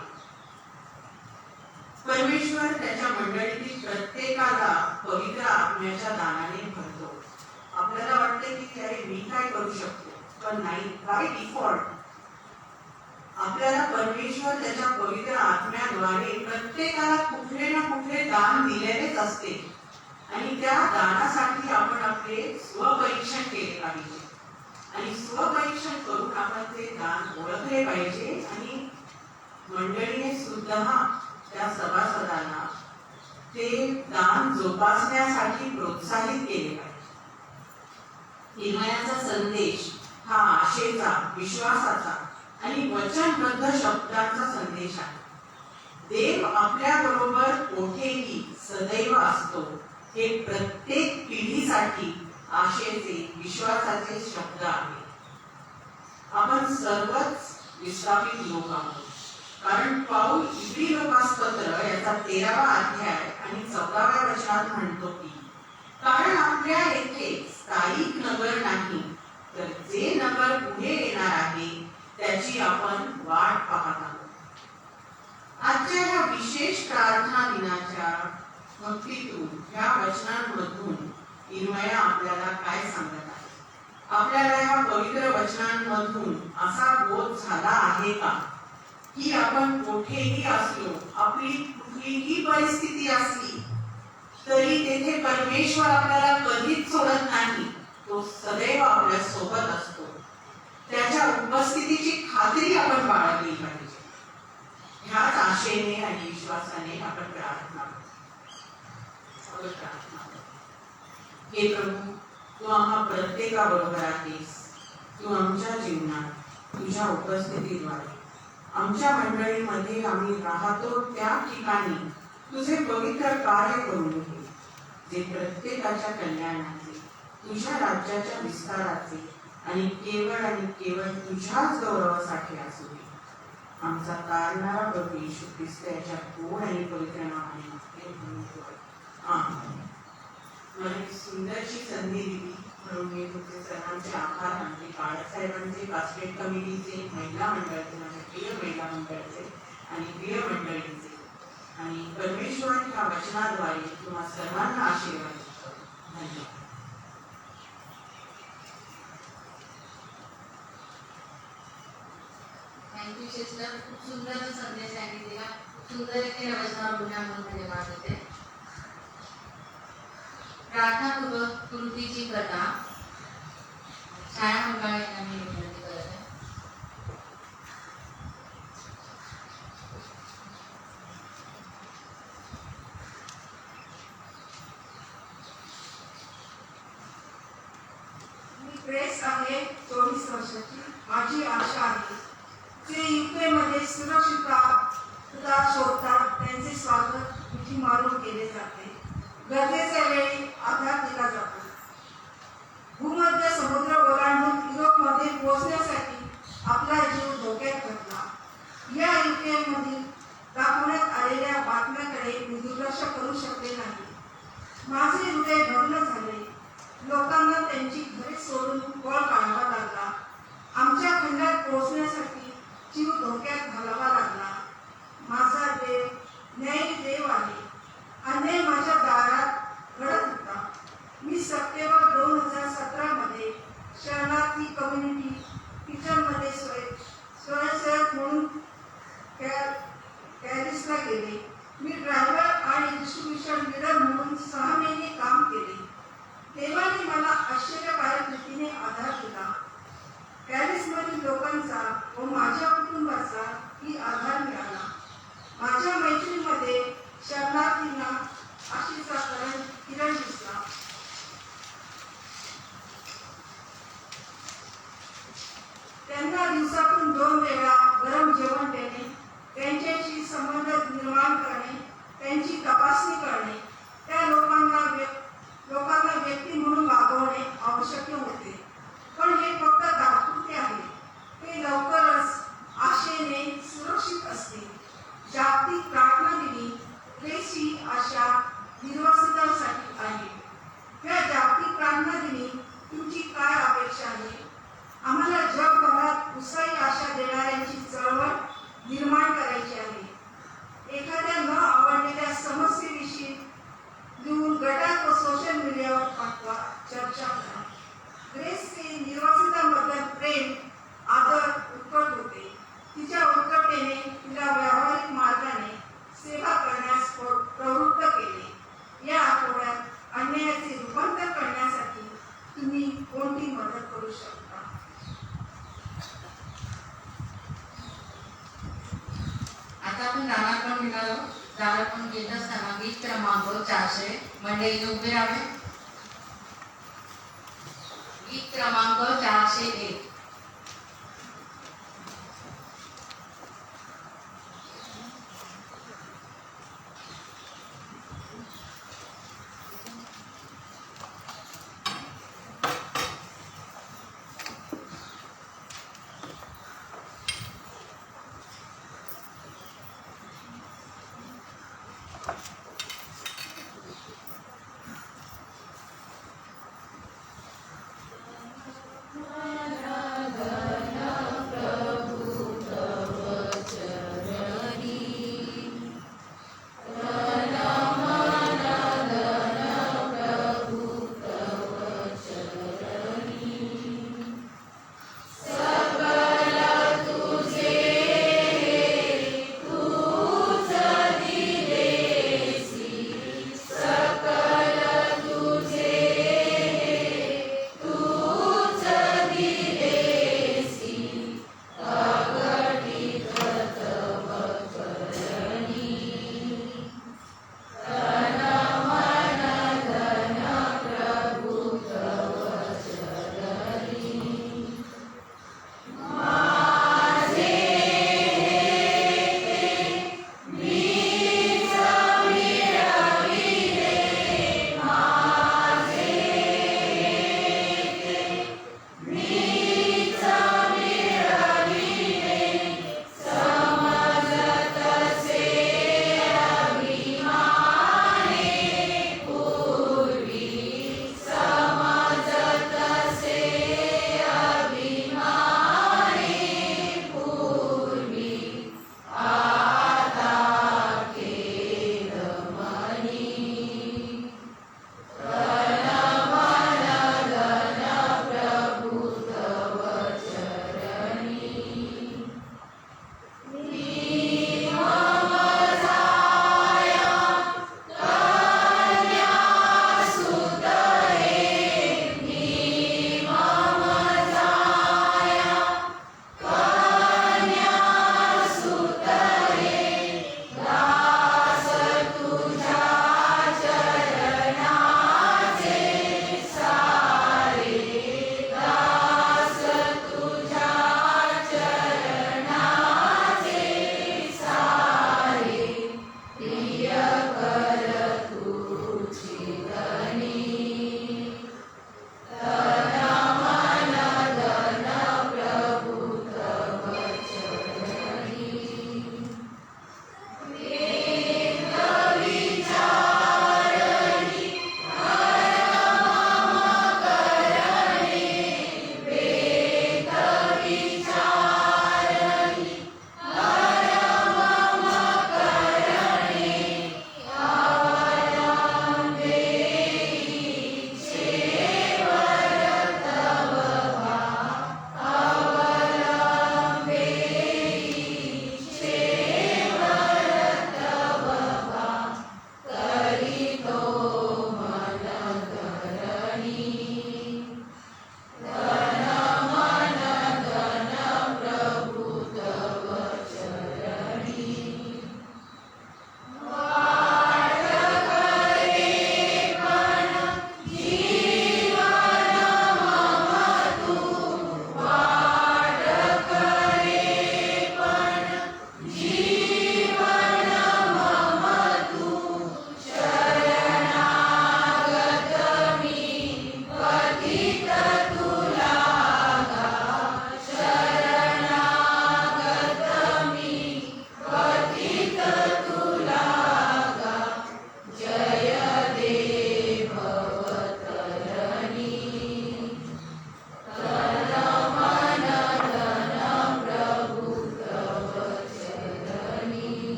परमेश्वर त्याच्या मंडळीतील प्रत्येकाला पवित्र आत्म्याच्या दानाने भरतो. आपल्याला वाटते की अरे मी काय करू शकतो, पण नाही. बाय डिफॉल्ट आपल्याला परमेश्वर त्याच्या पवित्र आत्म्याद्वारे प्रत्येकाला कुठले ना कुठले दान दिलेलेच असते आणि त्या दानासाठी आपण आपले स्वपरीक्षण केले पाहिजे आणि स्वपरीक्षण करून आपण ते दान ओळखले पाहिजे आणि मंडळीने सुद्धा त्या सभासदांना ते दान जोपासण्यासाठी प्रोत्साहित केले पाहिजे. इर्मयाचा संदेश हा आशेचा, विश्वासाचा आणि वचनबद्ध शब्दांचा संदेश आहे. देव आपल्या बरोबर कोठेही सदैव असतो हे प्रत्येक पिढीसाठी आशेचे, विश्वासाचे शब्द आहे. आपण सर्वच विस्थापित लोक आहोत, कारण पाऊल इब्री लोकांपत्र याचा 13वा अध्याय आणि 14व्या वचनात म्हणतो की कारण आपल्या येथे स्थायिक नगर नाही, तर जे नगर पुढे येणार आहे त्याची आपण वाट पाहत आहोत. आजच्या या विशेष प्रार्थना दिनाच्या भक्तीतून, या वचनांमधून इर्मया आपल्याला काय सांगत आहे? आपल्याला या पवित्र वचनांमधून असा बोध झाला आहे का की आपण कुठेही असलो, आपली कुठलीही परिस्थिती असली तरी तेथे परमेश्वर आपल्याला कधीच सोडत नाही. तो सदैव आपल्या सोबत असतो. त्याच्या उपस्थितीची खात्री आपण बाळगली पाहिजे. ह्याच आशेने आणि विश्वासाने आपण प्रार्थना करू. हे प्रभू, तू आम्हा प्रत्येकाबरोबर आहेस. तू आमच्या जीवनात तुझ्या उपस्थितीद्वारे आमच्या मंडळीमध्ये आम्ही राहतो त्या ठिकाणी तुझे पवित्र कार्य करून घे, जे प्रत्येकाच्या कल्याणाचे, तुझ्या राज्याच्या विस्ताराचे आणि केवळ तुझ्याच गौरवासाठी असू दे. आमचा तारणारा प्रभू येशू ख्रिस्त याच्या गोड आणि पवित्र नावाने आमेन. मला एक सुंदरशी संधी दिली म्हणून मी तुमचे सर्वांचे आभार मानते. बाळासाहेबांचे, बास्केट कमिटीचे, महिला मंडळाचे, माझ्या प्रिय महिला मंडळाचे आणि प्रिय मंडळीचे, आणि परमेश्वर ह्या वचनाद्वारे तुम्हा सर्वांना आशीर्वाद देतो. धन्यवाद. Thank you sister. खूप सुंदर संदेश सांगितलेला, सुंदर रीतीने वचनावर पुण्यामध्ये मांडते. प्रार्थनापूर्वक कृतीची कथा छाया मंडळी आम्ही विनंती करत आहे. मी ग्रेस आहे, 24 वर्षाची. माझी आशा आहे जे UK मध्ये सुरक्षितता शोधतात त्यांचे स्वागत मिठी मारून केले जाते. गरजेच्या वेळी आधार दिला जातो. भूमध्य समुद्र ओलांडून युरोपमध्ये पोहोचण्यासाठी आपला जीव धोक्यात घातला. या UK मधील दाखवण्यात आलेल्या बातम्याकडे मी दुर्लक्ष करू शकले नाही. माझे हृदय भग्न झाले 2 वेळा गरम जेवण देणे, त्यांच्याशी संबंध निर्माण करणे, त्यांची तपासणी करणे, त्या लोकांना व्यक्ती म्हणून वागवणे आवश्यक होते. पण हे फक्त तात्पुरते आहे. ते लवकरच आशेने सुरक्षित असते. जागतिक प्रार्थना दिनी प्रेस ही आशा निर्वासितांसाठी आहे. या जागतिक प्रार्थना दिनी तुमची काय अपेक्षा आहे? आम्हाला जगभरात उत्साही आशा देणाऱ्यांची चळवळ निर्माण करायची आहे. एखाद्या न आवडलेल्या समस्येविषयी लिहून गटात व सोशल मीडियावर पाठवा, चर्चा करा. ग्रेसचे निर्वासितांबद्दल प्रेम, आदर उत्कट होते. तिच्या उत्कटतेने तिला व्यावहारिक मार्गाने सेवा करण्यास प्रवृत्त केले. या आठवड्यात अन्यायाचे रूपांतर करण्यासाठी तुम्ही कोणती मदत करू शकता? आता आपण दानार्पण निघालो. दानार्पण घेत असताना गीत क्रमांक 400 मंडळीने उभे राहावे. गीत क्रमांक 401. Thank you.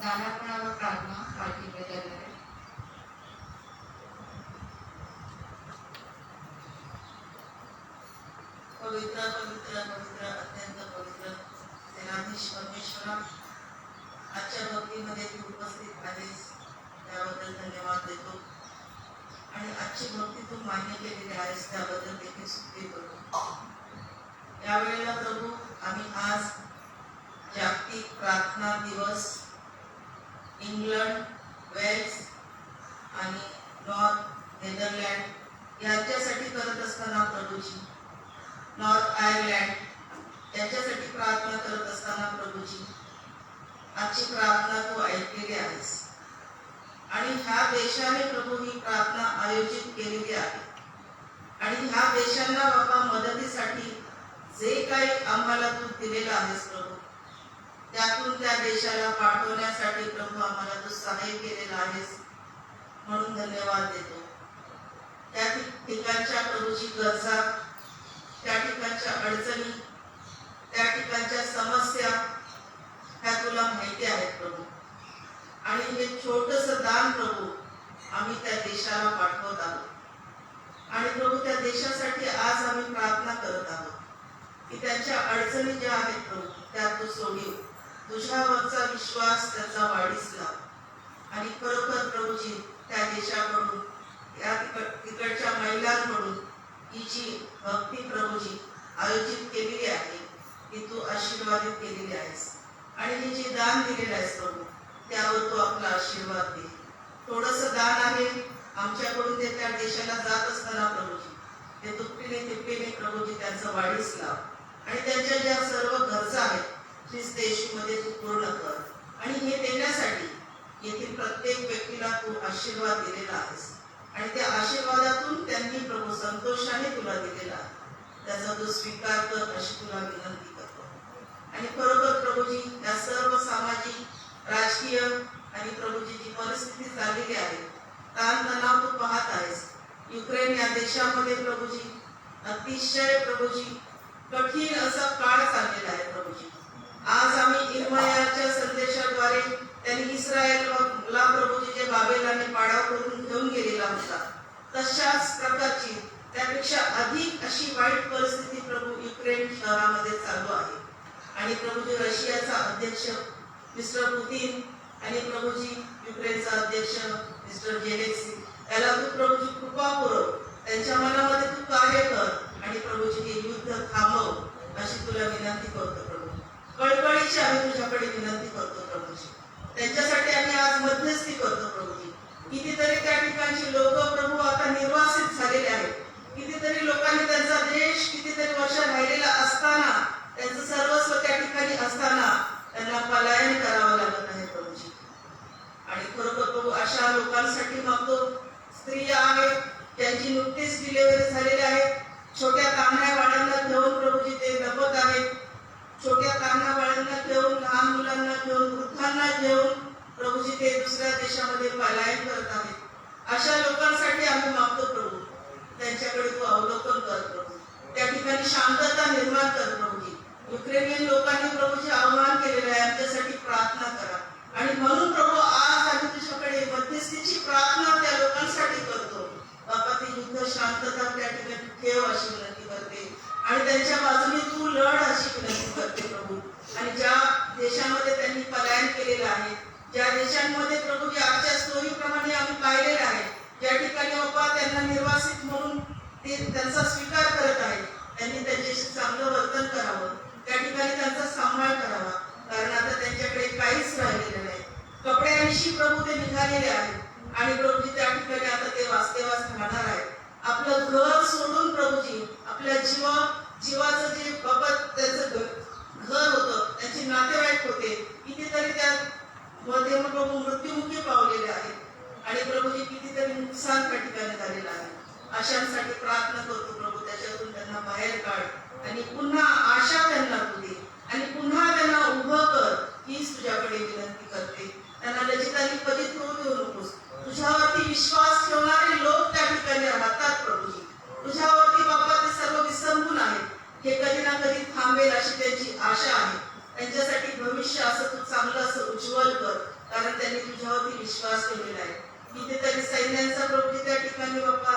दानापणावर प्रार्थना काळजी बदलणार आहे. पवित्र पवित्र पवित्र अत्यंत पवित्र सेनाधीश परमेश्वरा, आजच्या भक्तीमध्ये तू उपस्थित आहेस त्याबद्दल धन्यवाद देतो आणि आजची भक्ती तू मान्य केलेली आहेस त्याबद्दल देखील स्तुती करतो. यावेळेला प्रभू आम्ही आज जागतिक प्रार्थना दिवस इंग्लंड, वेल्स आणि नॉर्थ नेदरलँड यांच्यासाठी करत असताना प्रभूजी, नॉर्थ आयर्लंड यांच्यासाठी प्रार्थना करत असताना प्रभूजी, आजची प्रार्थना तू ऐकलेली आहेस आणि ह्या देशाने प्रभू ही प्रार्थना आयोजित केलेली आहे आणि ह्या देशांना बाबा मदतीसाठी जे काही आम्हाला तू दिलेलं आहेस प्रभू, त्यातून त्या देशाला पाठवण्यासाठी प्रभू आम्हाला तू सहाय्य केलेलं आहेस म्हणून धन्यवाद देतो. त्या ठिकाणच्या प्रभूची गरजा, त्या ठिकाणच्या अडचणी, त्या ठिकाणच्या समस्या ह्या तुला माहिती आहेत प्रभू आणि हे छोटंसं दान प्रभू आम्ही त्या देशाला पाठवत आहोत आणि प्रभू त्या देशासाठी आज आम्ही प्रार्थना करत आहोत की त्यांच्या अडचणी ज्या आहेत प्रभू त्या तू सोडीव, तुझ्यावरचा विश्वास त्याचा वाढीस लाव आणि खरोखर प्रभूजी त्या देशाकडून, या तिकडच्या महिलांकडून ही जी भक्ती प्रभूजी आयोजित केलेली आहे ती तू आशीर्वादित केलेली आहेस आणि हे जे दान दिलेलं आहेस प्रभू त्यावर तू आपला आशीर्वाद दे. थोडंसं दान आहे आमच्याकडून ते त्या देशाला जात असताना प्रभूजी ते दुपटीने तिपटीने प्रभूजी त्यांचं वाढीस लाव आणि त्यांच्या ज्या सर्व गरजा आहेत ख्रिस्त येशूमध्ये तू पूर्ण कर आणि हे देण्यासाठी येथील प्रत्येक व्यक्तीला तू आशीर्वाद दिलेला आहेस आणि त्या आशीर्वादातून त्यांनी प्रभू संतोषाने तुला दिलेला आहे त्याचा तू स्वीकार कर अशी तुला विनंती करतो. आणि खरोखर प्रभूजी या सर्व सामाजिक, राजकीय आणि प्रभूजी जी परिस्थिती चाललेली आहे, ताणतणाव तू पाहत आहेस. युक्रेन या देशामध्ये प्रभूजी अतिशय प्रभूजी कठीण असा काळ चाललेला आहे प्रभूजी. आज आम्ही इर्मयाच्या संदेशाद्वारे त्यांनी इस्रायलला प्रभूजी जे बाबेलाने पाडाव करून घेऊन गेलेला होता तशाच प्रकारची त्यापेक्षा अधिक अशी वाईट परिस्थिती प्रभू युक्रेन शहरामध्ये चालू आहे आणि प्रभूजी रशियाचा अध्यक्ष मिस्टर पुतीन आणि प्रभूजी युक्रेनचा अध्यक्ष मिस्टर जेलेन्स्की याला तू प्रभूजी कृपा पुरव, त्यांच्या मनामध्ये तू कार्य कर आणि प्रभूजी हे युद्ध थांबव अशी तुला विनंती करतो प्रभू. कळकळीची आम्ही तुझ्याकडे विनंती करतो प्रभूजी. त्यांच्यासाठी आम्ही आज मध्यस्थी करतो प्रभूजी. कितीतरी त्या ठिकाणची लोक प्रभू आता निर्वासित झालेले आहेत. कितीतरी लोकांनी त्यांचा देश कितीतरी वर्ष राहिलेला असताना, त्यांचं सर्वस्व त्या ठिकाणी असताना त्यांना पलायन करावं लागत आहे प्रभूजी. आणि खरोखर प्रभू अशा लोकांसाठी मागतो, स्त्रिया आहेत ज्यांची नुकतीच डिलिव्हरी झालेली आहे, छोट्या तान्ह्या बाळांना घेऊन प्रभूजी ते लपत आहेत, छोट्या तान्ह्या बाळांना घेऊन, लहान मुलांना घेऊन, वृद्धांना घेऊन प्रभूजी ते दुसऱ्या देशामध्ये पलायन करत आहेत. अशा लोकांसाठी आम्ही मागतो प्रभू, त्यांच्याकडे तू अवलोकन कर प्रभू, त्या ठिकाणी शांतता निर्माण कर प्रभूजी. युक्रेनियन लोकांनी प्रभूजी आव्हान केलेलं आहे, आमच्यासाठी प्रार्थना करा आणि म्हणून प्रभू आज आम्ही तुझ्याकडे मध्यस्थीची प्रार्थना त्या लोकांसाठी करतो. बाबा ते युद्ध शांतता त्या ठिकाणी ठेव अशी विनंती करते आणि त्यांच्या बाजूने तू लढ अशी विनंती करते प्रभू. आणि ज्या देशामध्ये त्यांनी पलायन केलेलं आहे, ज्या देशांमध्ये प्रभूजी आजच्या स्टोरीप्रमाणे आम्ही पाहिलेलं आहे, ज्या ठिकाणी बाबा त्यांना निर्वासित म्हणून ते त्यांचा स्वीकार करत आहेत, त्यांनी त्यांच्याशी चांगलं वर्तन करावं, त्या ठिकाणी त्यांचा सांभाळ करावा, कारण आता त्यांच्याकडे काहीच राहिलेलं नाही. कपड्यांशी प्रभू ते निघालेले आहेत आणि प्रभूजी त्या ठिकाणी आता ते वास्तवास राहणार आहेत. आपलं घर सोडून प्रभूजी, आपल्या जीवाचं जे बाबा त्यांचं घर होतं, त्यांचे नातेवाईक होते, कितीतरी त्या मध्ये प्रभू मृत्युमुखी पावलेले आहेत आणि प्रभूजी कितीतरी नुकसान त्या ठिकाणी झालेलं आहे. अशांसाठी प्रार्थना करतो प्रभू, त्याच्यातून त्यांना बाहेर काढ आणि पुन्हा आशा त्यांना तू दे आणि पुन्हा त्यांना उभं कर हीच तुझ्याकडे विनंती करते. त्यांना लज्जिताने कधीच होऊ देऊ नकोस. तुझ्यावरती विश्वास ठेवणारे लोक त्या ठिकाणी राहतात प्रभूजी. तुझ्यावरती बाबा ते सर्व विसंबून आहेत, हे कधी ना कधी थांबेल अशी त्यांची आशा आहे. त्यांच्यासाठी भविष्य असं तू चांगलं असं उज्ज्वल कर, कारण त्यांनी तुझ्यावरती विश्वास ठेवलेला आहे. कितीतरी सैन्यांचा प्रभू त्या ठिकाणी बाप्पा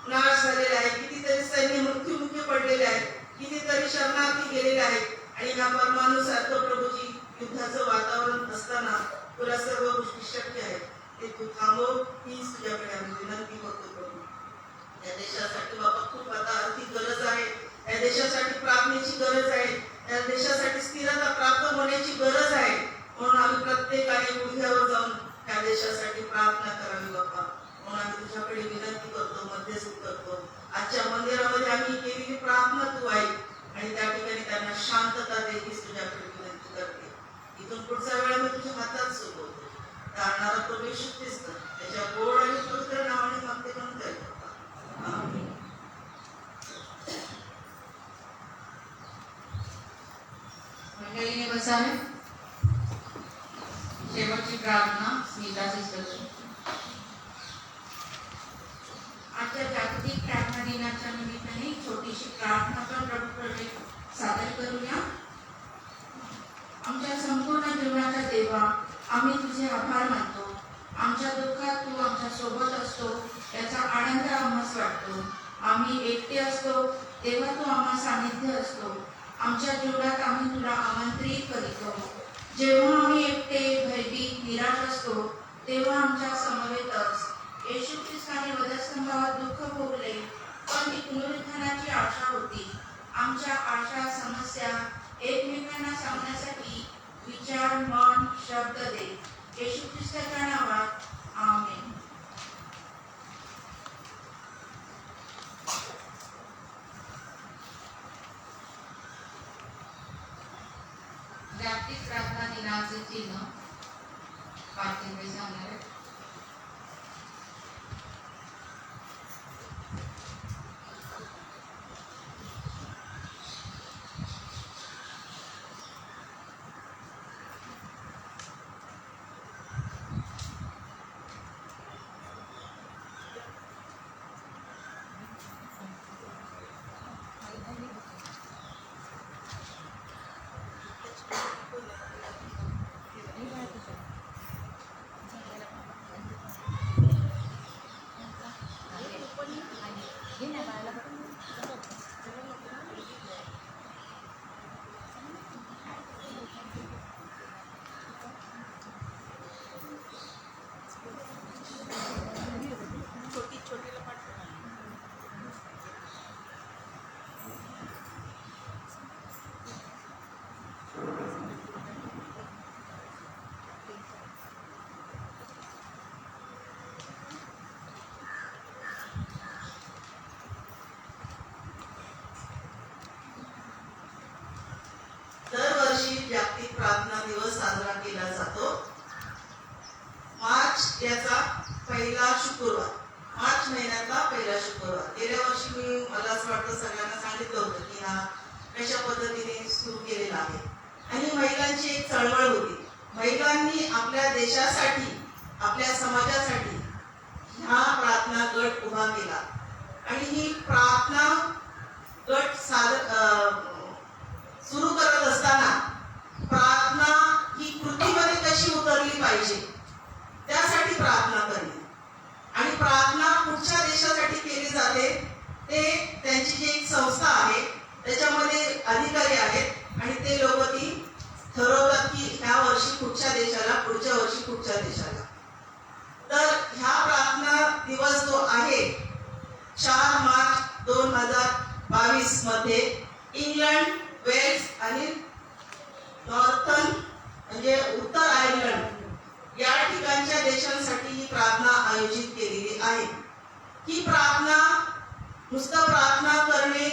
नाश झालेला आहे, कितीतरी सैन्य मृत्युमुखी पडलेले आहेत, कितीतरी शरणार्थी गेलेले आहेत. आणि या परमानुसारखं प्रभूजी युद्धाचं वातावरण असताना तुला सर्व गोष्टी शक्य आहेत. ते तू थांबव, हीच तुझ्याकडे आम्ही विनंती करतो प्रभू. या देशासाठी बाबा खूप आता आर्थिक गरज आहे, या देशासाठी प्रार्थनेची गरज आहे, या देशासाठी स्थिरता प्राप्त होण्याची गरज आहे. म्हणून आम्ही प्रत्येकाने गुढग्यावर जाऊन या देशासाठी प्रार्थना करावी बाप्पा. म्हणून आम्ही तुझ्याकडे विनंती करतो, मध्यस्थी करतो. आजच्या मंदिरामध्ये आम्ही केलेली प्रार्थना तू आहे आणि त्या ठिकाणी त्यांना शांतता दे, हीच तुझ्याकडे विनंती करते. इथून पुढचा वेळ मी तुझ्या हातात सोपवतो. तारणारा प्रवेश तेच कर, त्याच्या गोड आणि पवित्र नावाने मागते म्हणून काय बाप्पा. आमेन. मंडळीने बसावे. शेवटची प्रार्थना स्मिता सिस्टरची. आजच्या जागतिक प्रार्थना दिनाच्या निमित्ताने छोटीशी प्रार्थना पण प्रभूकडे सादर करूया. आमच्या संपूर्ण जीवनाच्या देवा, आम्ही तुझे आभार मानतो. आमच्या दुःखात तू आमच्या सोबत असतो, याचा आनंद आम्हास वाटतो. आम्ही एकटे असतो तेव्हा तू आम्हा सानिध्य असतो. आमच्या जीवनात आम्ही तुला आमंत्रित करीतो. जेव्हा आम्ही एकटे, भयभीत, निराश असतो तेव्हा आमच्या समवेत अस. येशू ख्रिस्ताने वधस्तंभावर दुःख भोगले, पण ती पुनरुत्थानाची आशा होती. आमच्या आशा, समस्या एकमेकांना सांगण्यासाठी विचार, मन, शब्द दे. येशू ख्रिस्ताच्या नावात आमेन. जागतिक प्रार्थना दिनाचे चिन्ह पाठिंबे सांगणार आहे. दरवर्षी जागतिक प्रार्थना दिवस साजरा केला जातो. मार्च याचा पहिला शुक्रवार, मार्च महिन्यातला पहिला शुक्रवार. गेल्या वर्षी मला असं वाटतं सगळ्यांना सांगितलं होतं की हा कशा पद्धतीने सुरू केलेला आहे. आणि महिलांची एक चळवळ होती. महिलांनी आपल्या देशासाठी, आपल्या समाजासाठी हा प्रार्थना गट उभा केला. आणि ही प्रार्थना गट सुरू करत असताना प्रार्थना ही कृतीमध्ये कशी उतरली पाहिजे त्यासाठी प्रार्थना करणे. आणि प्रार्थना कुठच्या देशासाठी केली जाते ते त्यांची जी एक संस्था आहे त्याच्यामध्ये अधिकारी आहेत आणि ते लोक ती ठरवतात की ह्या वर्षी कुठच्या देशाला, पुढच्या वर्षी कुठच्या देशाला. तर ह्या प्रार्थना दिवस जो आहे 4 मार्च 2022 मध्ये इंग्लंड, वेल्स आणि नॉर्थन म्हणजे उत्तर आयर्लंड या ठिकाणच्या देशांसाठी ही प्रार्थना आयोजित केलेली आहे. ही प्रार्थना नुसतं प्रार्थना करणे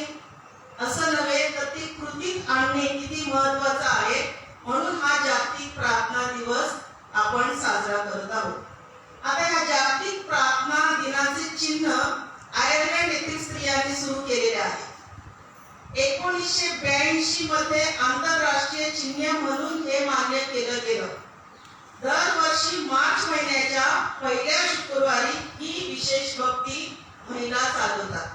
असं नव्हे तर ती कृतीत आणणे किती महत्वाचं आहे. म्हणून हा जागतिक प्रार्थना दिवस आपण साजरा करत आहोत. आता या जागतिक प्रार्थना दिनाचे चिन्ह आयर्लंड येथील स्त्रियांनी सुरू केलेले आहे. 1982 मध्ये आंतरराष्ट्रीय चिन्ह म्हणून हे मान्य केलं गेलं. दरवर्षी मार्च महिन्याच्या पहिल्या शुक्रवारी ही विशेष भक्ती महिला चालवतात.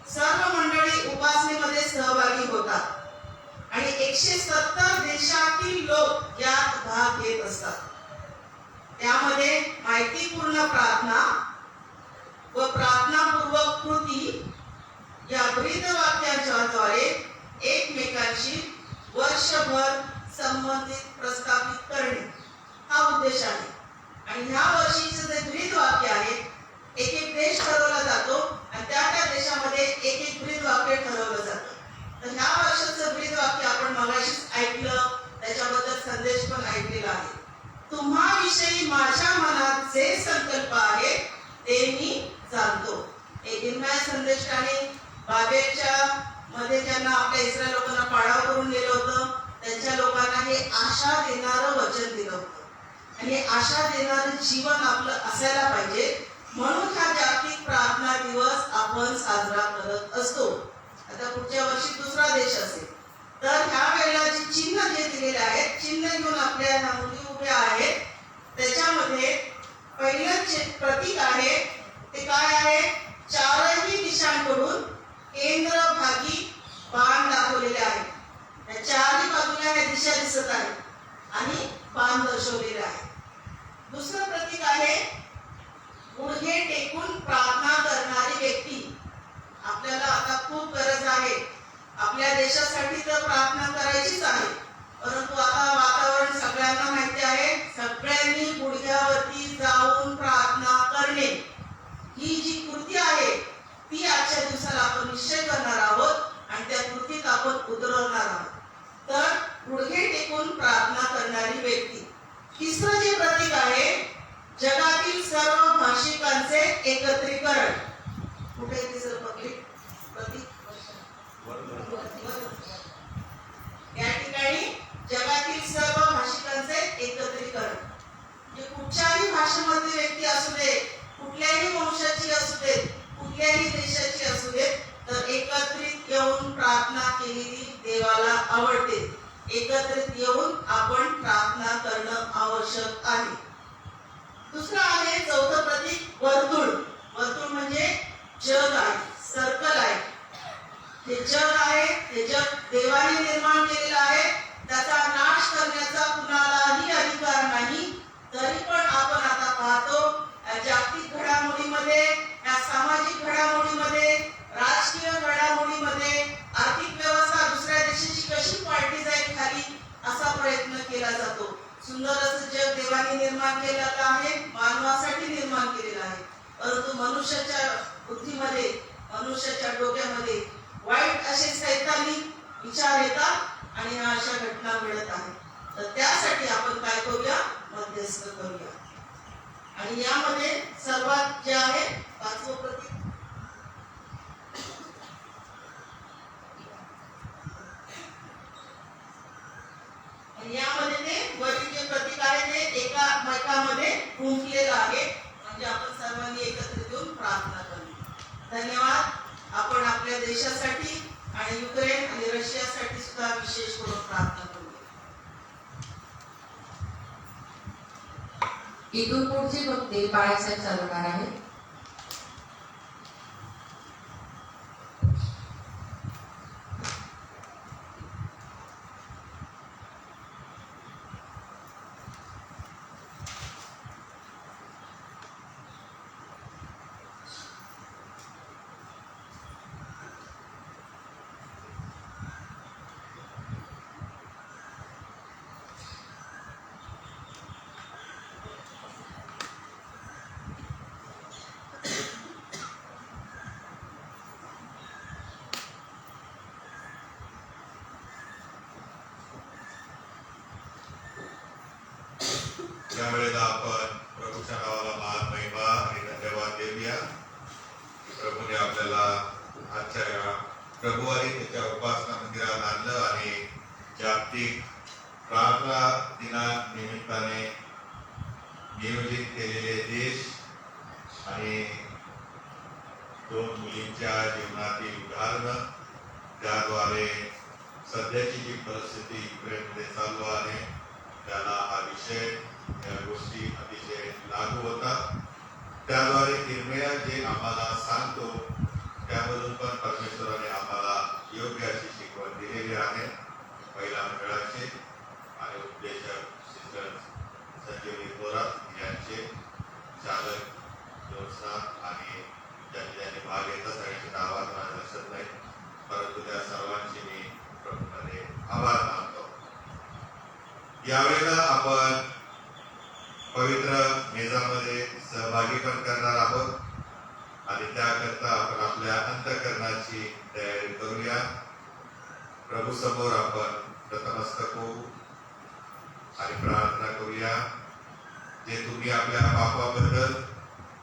सर्व मंडळी उपासनेमध्ये सहभागी होतात आणि 170 देशातील लोक यात भाग घेत असतात. यामध्ये माहितीपूर्ण प्रार्थना व प्रार्थनापूर्वक कृती या ब्रीद वाक्यांच्या द्वारे एकमेकांशी वर्षभर संबंधित प्रस्थापित करणे हा उद्देश आहे. आणि ह्या वर्षीचं जे ब्रीद वाक्य आहे, एक एक देश ठरवला जातो आणि त्या त्या देशामध्ये एक एक ब्रीद वाक्य ठरवलं जातं. तर ह्या वर्षाचं ब्रीद वाक्य आपण मगाशीच ऐकलं, त्याच्याबद्दल संदेश पण ऐकलेला आहे. तुम्हाविषयी माझ्या मनात जे संकल्प आहे ते मी जाणतो. हे इर्मिया संदेष्टाने बाबेलच्या मध्ये ज्यांना आपल्या इस्रायल लोकांना पाडाव करून गेलं होतं, त्यांच्या लोकांना हे आशा देणारं वचन दिलं होतं. आणि आशा देणारं जीवन आपलं असायला पाहिजे, म्हणून हा जागतिक प्रार्थना दिवस आपण साजरा करत असतो. आता पुढच्या वर्षी दुसरा देश असेल तर ह्या वेळेला जी चिन्ह जे दिलेले आहेत, चिन्ह घेऊन आपल्या मुली उभ्या आहेत. त्याच्यामध्ये पहिलं प्रतीक आहे ते काय आहे? चारही दिशांकडून केंद्रभागी बाण दाखवलेले आहेत. या चारही बाजूला ह्या दिशा दिसत आहेत आणि बाण दर्शवलेले आहे. दुसरं प्रतीक आहे गुडघे टेकून प्रार्थना करणारी व्यक्ती. आपल्याला आता खूप गरज आहे, आपल्या देशासाठी तर प्रार्थना करायचीच आहे, परंतु आता वातावरण सगळ्यांना माहिती आहे. सगळ्यांनी गुडघ्यावरती जाऊन प्रार्थना करणे ही जी कृती आहे ती आजच्या दिवसाला आपण निश्चय करणार आहोत आणि त्या कृतीत आपण उतरवणार आहोत. तर गुडघे टेकून प्रार्थना करणारी व्यक्ती. तिसरं जे प्रतीक आहे, जगातील सर्व भाषिकांचे एकत्रीकरण. कुठे तिसरं प्रतीक? या ठिकाणी जगातील सर्व भाषिकांचे एकत्रीकरण. म्हणजे कुठच्याही भाषेमधली व्यक्ती असू दे, कुठल्याही वंशाची असू दे, कुठल्याही देशाची असू दे, तर एकत्रित येऊन प्रार्थना केलेली देवाला आवडते. एकत्रित येऊन आपण प्रार्थना करणं आवश्यक आहे. दुसरं आहे चौथं प्रतीक वर्तुळ. वर्तुळ म्हणजे जग आहे, सर्कल आहे. हे जग आहे, हे जग देवाने निर्माण केलेलं आहे. त्याचा नाश करण्याचा कुणालाही अधिकार नाही. तरी पण आपण आता पाहतो जागतिक घडामोडीमध्ये, या सामाजिक घडामोडीमध्ये, राजकीय घडामोडीमध्ये, आर्थिक व्यवस्था दुसऱ्या देशाची कशी पाडली जाईल खाली असा प्रयत्न केला जातो. सुंदर असं जग देवाने निर्माण केलेलं आहे, मानवासाठी निर्माण केलेलं आहे, परंतु मनुष्याच्या बुद्धीमध्ये, मनुष्याच्या डोक्यामध्ये वाईट असे सैतानी विचार येतात आणि ह्या अशा घटना घडत आहेत. तर त्यासाठी आपण काय करूया? मध्यस्थ करूया. आणि यामध्ये सर्वात जे आहे पाचवं प्रतीक, यामध्ये ते वरील जे प्रतीक आहे ते एकामेकांमध्ये गुंफलेलं आहे. म्हणजे आपण सर्वांनी एकत्रित येऊन प्रार्थना करणे. धन्यवाद. आपण आपल्या देशासाठी आणि युक्रेन आणि रशियासाठी सुद्धा विशेष करून प्रार्थना करूया. इथून पुढचे वक्ते बाळासाहेब चालवणार आहेत. यावेळेला आपण प्रभूच्या नावाला मान, महिमा आणि धन्यवाद देऊया. प्रभूने आपल्याला आजच्या या प्रभुवारी त्याच्या उपासना मंदिरात आणलं आणि जागतिक प्रार्थना दिना निमित्ताने नियोजित केलेले देश आणि दोन मुलींच्या जीवनातील उदाहरणं, त्याद्वारे सध्याची जी परिस्थिती युक्रेनमध्ये चालू आहे त्याला हा विषय, या गोष्टी अतिशय लागू होतात. त्याद्वारे इर्मिया जे आम्हाला सांगतो त्यामधून पण परमेश्वराने आम्हाला योग्य अशी शिकवण दिलेली आहे. महिला मंडळाचे आणि उपदेशक सिस्टर संजीवनी थोरात यांचे यावेळेला आपण पवित्र मेजामध्ये सहभागी पण करणार आहोत आणि त्याकरता आपण आपल्या अंतःकरणाची तयारी करूया. प्रभू समोर आपण नतमस्तक होऊ आणि प्रार्थना करूया. जे तुम्ही आपल्या पापाबद्दल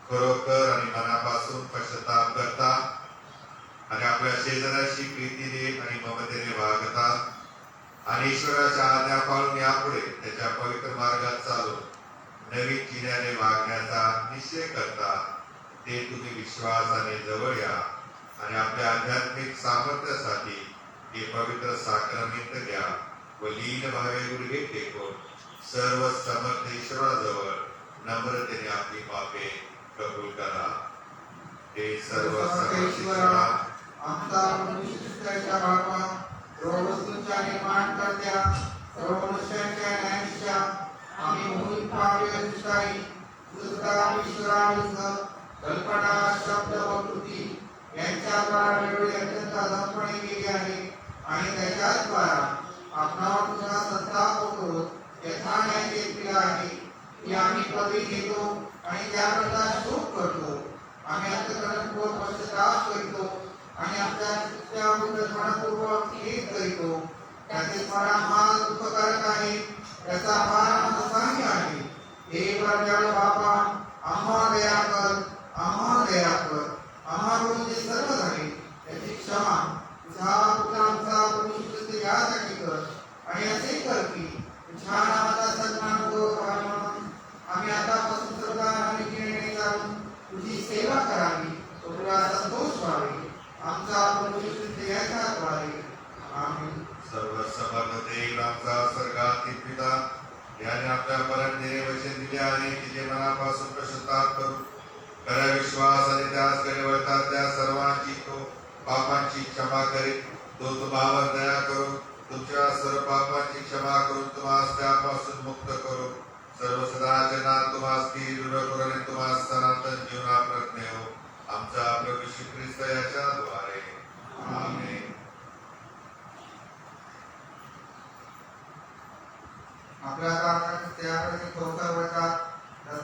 खरोखर आणि मनापासून पश्चाताप करता आणि आपल्या शेजाऱ्याशी प्रीतीने आणि ममतेने वागता आणि ईश्वराच्या आज्ञा पाळून यापुढे त्याच्या पवित्र मार्गात चालून नवीन जिन्याने वागण्याचा निश्चय करता, ते तुम्ही विश्वासाने जवळ या आणि आपल्या आध्यात्मिक सामर्थ्यासाठी हे पवित्र साक्रमेंट घ्या व लीन भावे गुडघे टेकून सर्व समर्थ ईश्वराजवळ नम्रतेने आपली पापे कबूल करा. हे सर्व समर्थ ईश्वरा, आमचा मनुष्याच्या बापा, सर्व वस्तूंच्या निर्माणकर्त्या, सर्व मनुष्यांच्या न्यायाधीशा, आम्ही मूळ पापी दुष्टाई, दुष्टा ईश्वराविरुद्ध कल्पना, शब्द व कृती यांच्याद्वारा वेळोवेळी अत्यंत अधमपणे केली आहे आणि त्याच्याद्वारा आपणावर तुझा संताप होतो यथा न्याय केला आहे की आम्ही पदवी घेतो आणि त्याबद्दल शोक करतो. आम्ही अंतःकरणपूर्वक पश्चाताप करतो आणि आपल्या मनपूर्वक खेद करीतो. त्याचे स्मरण हा दुःखकारक आहे, त्याचा फार असांग आहे. हे प्रज्ञाळ बापा, आम्हा दया कर, आम्हा दया कर. आम्हाकडून जे सर्व झाले त्याची क्षमा तुझा पुत्रांचा प्रभू यासाठी कर आणि असे कर की तुझ्या नावाचा सन्मान म्हणून आम्ही आतापासून सर्व निर्णय जाऊन तुझी सेवा करावी, तुला संतोष व्हावे. आमचा प्रभू याच्याद्वारे आम्ही सर्व समर्थ देव आमचा स्वर्गातील पिता याने आपल्या परंपरेने वचन दिले आणि तिचे मनापासून पश्चाताप करू खऱ्या विश्वास आणि त्याचकडे वळतात त्या सर्वांची तो पापांची क्षमा करेल. तो तुम्हावर दया करून तुमच्या सर्व पापांची क्षमा करून तुम्हास त्यापासून मुक्त करू. सर्व सदाचना तुम्हास की दूर करून आणि तुम्हास सनातन जीवनाप्रत नेऊ. आमचा प्रभू येशू ख्रिस्त याच्याद्वारे आमेन. आपल्या प्रार्थना त्याकडे खरोखर वळतात.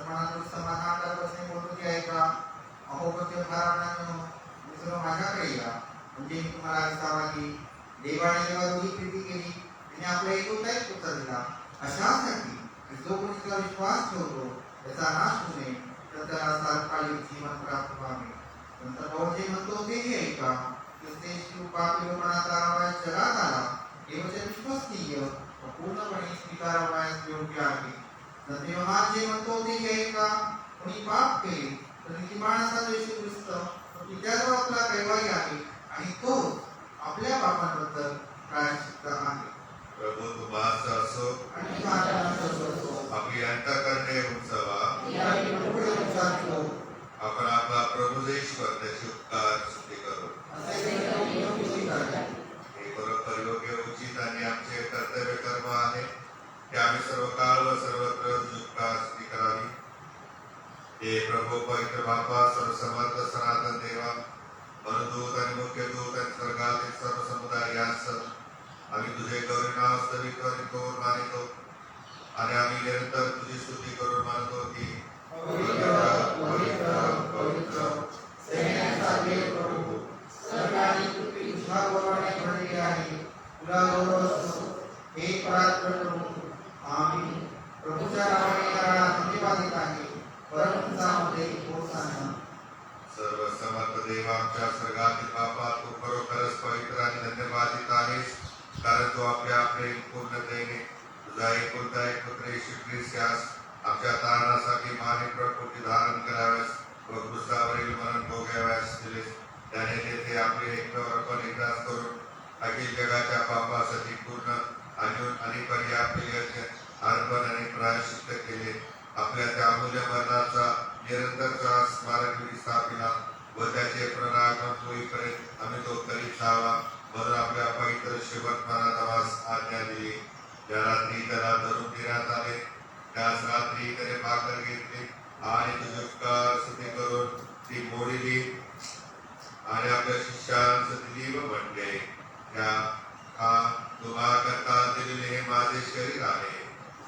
मनातून समाधान करण्यापासून बोलतो की ऐका, अहोपत्य भारावण्यानं सर्व माझ्याकडे या, म्हणजे मी तुम्हाला विसावा की देवाने जेव्हा दोन्ही प्रीती केली त्याने आपला एकोणताही पुत्र दिला, अशासाठी जो कोणी त्याला विश्वास ठेवतो त्याचा नाश होऊ नये तर त्याला सार्वकालिक जीवन प्राप्त व्हावे. नंतर भाऊ जे म्हणतो तेही ऐका, ख्रिस्त पापी लोकांना आवाज जगात आला हे वचन विश्वसनीय व पूर्णपणे स्वीकारावयास योग्य आहे. योहान जे म्हणतो ते ऐका, कोणी पाप केले तर नीतिमानाचा येशू ख्रिस्त त्याच्याजवळ आपला कैवारी आहे आणि तो आपल्या पापांबद्दल प्रायश्चित्त आहे. प्रभू तुम्हास असो आणि माझ्या आपली अंतःकरणे उंचावा. आपण आपण आपला प्रभू ईश्वर त्याचे उपकार स्तुती करू. हे बरोबर योग्य उचित आणि आमचे कर्तव्य कर्म आहे की आम्ही सर्व काळ व सर्वत्र उपकार स्तुती करावी. हे प्रभू पवित्र बापा, सर्व समर्थ सनातन देवा, मनोदूत आणि मुख्य दूत आणि स्वर्गातील सर्व समुदाय यांस आम्ही तुझे करुणा स्तवितो आणि कौर मानितो आणि आम्ही निरंतर तुझी स्तुती करून मानतो की पवित्र पवित्र पवित्र सैन्याचा देव प्रभू, सर्व आणि पृथ्वी तुझ्या गौरवाने भरलेली आहे. तुला गौरव असो हे परात्पर प्रभू. आम्ही प्रभूच्या नावाने करायला धन्यवादित आहे. परमहंसामध्ये होसाना. सर्व समर्थ देव आमच्या स्वर्गातील बापा, तू खरोखरच पवित्र आणि धन्यवादित आहेस, कारण तू आपल्या प्रेम पूर्णतेने तुझा एकुलता एक पुत्र येशू ख्रिस्त यास आमच्या तारणासाठी मानवी प्रकृती धारण कराव्यास व क्रूसावरील मरण भोगाव्यास दिलेस. त्याने तेथे आपले एकट्यावर पण एकदाच करून अखिल जगाच्या पापासाठी पूर्ण आणि पर्याप्त अर्पण आणि प्रायश्चित्त केले. आपल्या त्या अमूल्य मरणाचा निरंतरचा स्मारक स्थापिला व त्याचे पुनरागमन होईपर्यंत आम्ही तो करीत राहावा म्हणून आपल्या पवित्र शेवटपणात आम्हास आज्ञा दिली. ज्या रात्री त्याला धरून देण्यात आले त्याच रात्री त्याने भाकर घेतली आणि तुझे उपकार स्तुती करून ती मोडली आणि आपल्या शिष्यांस दिली व म्हणले, खा, तुम्हा करता दिलेले हे माझे शरीर आहे.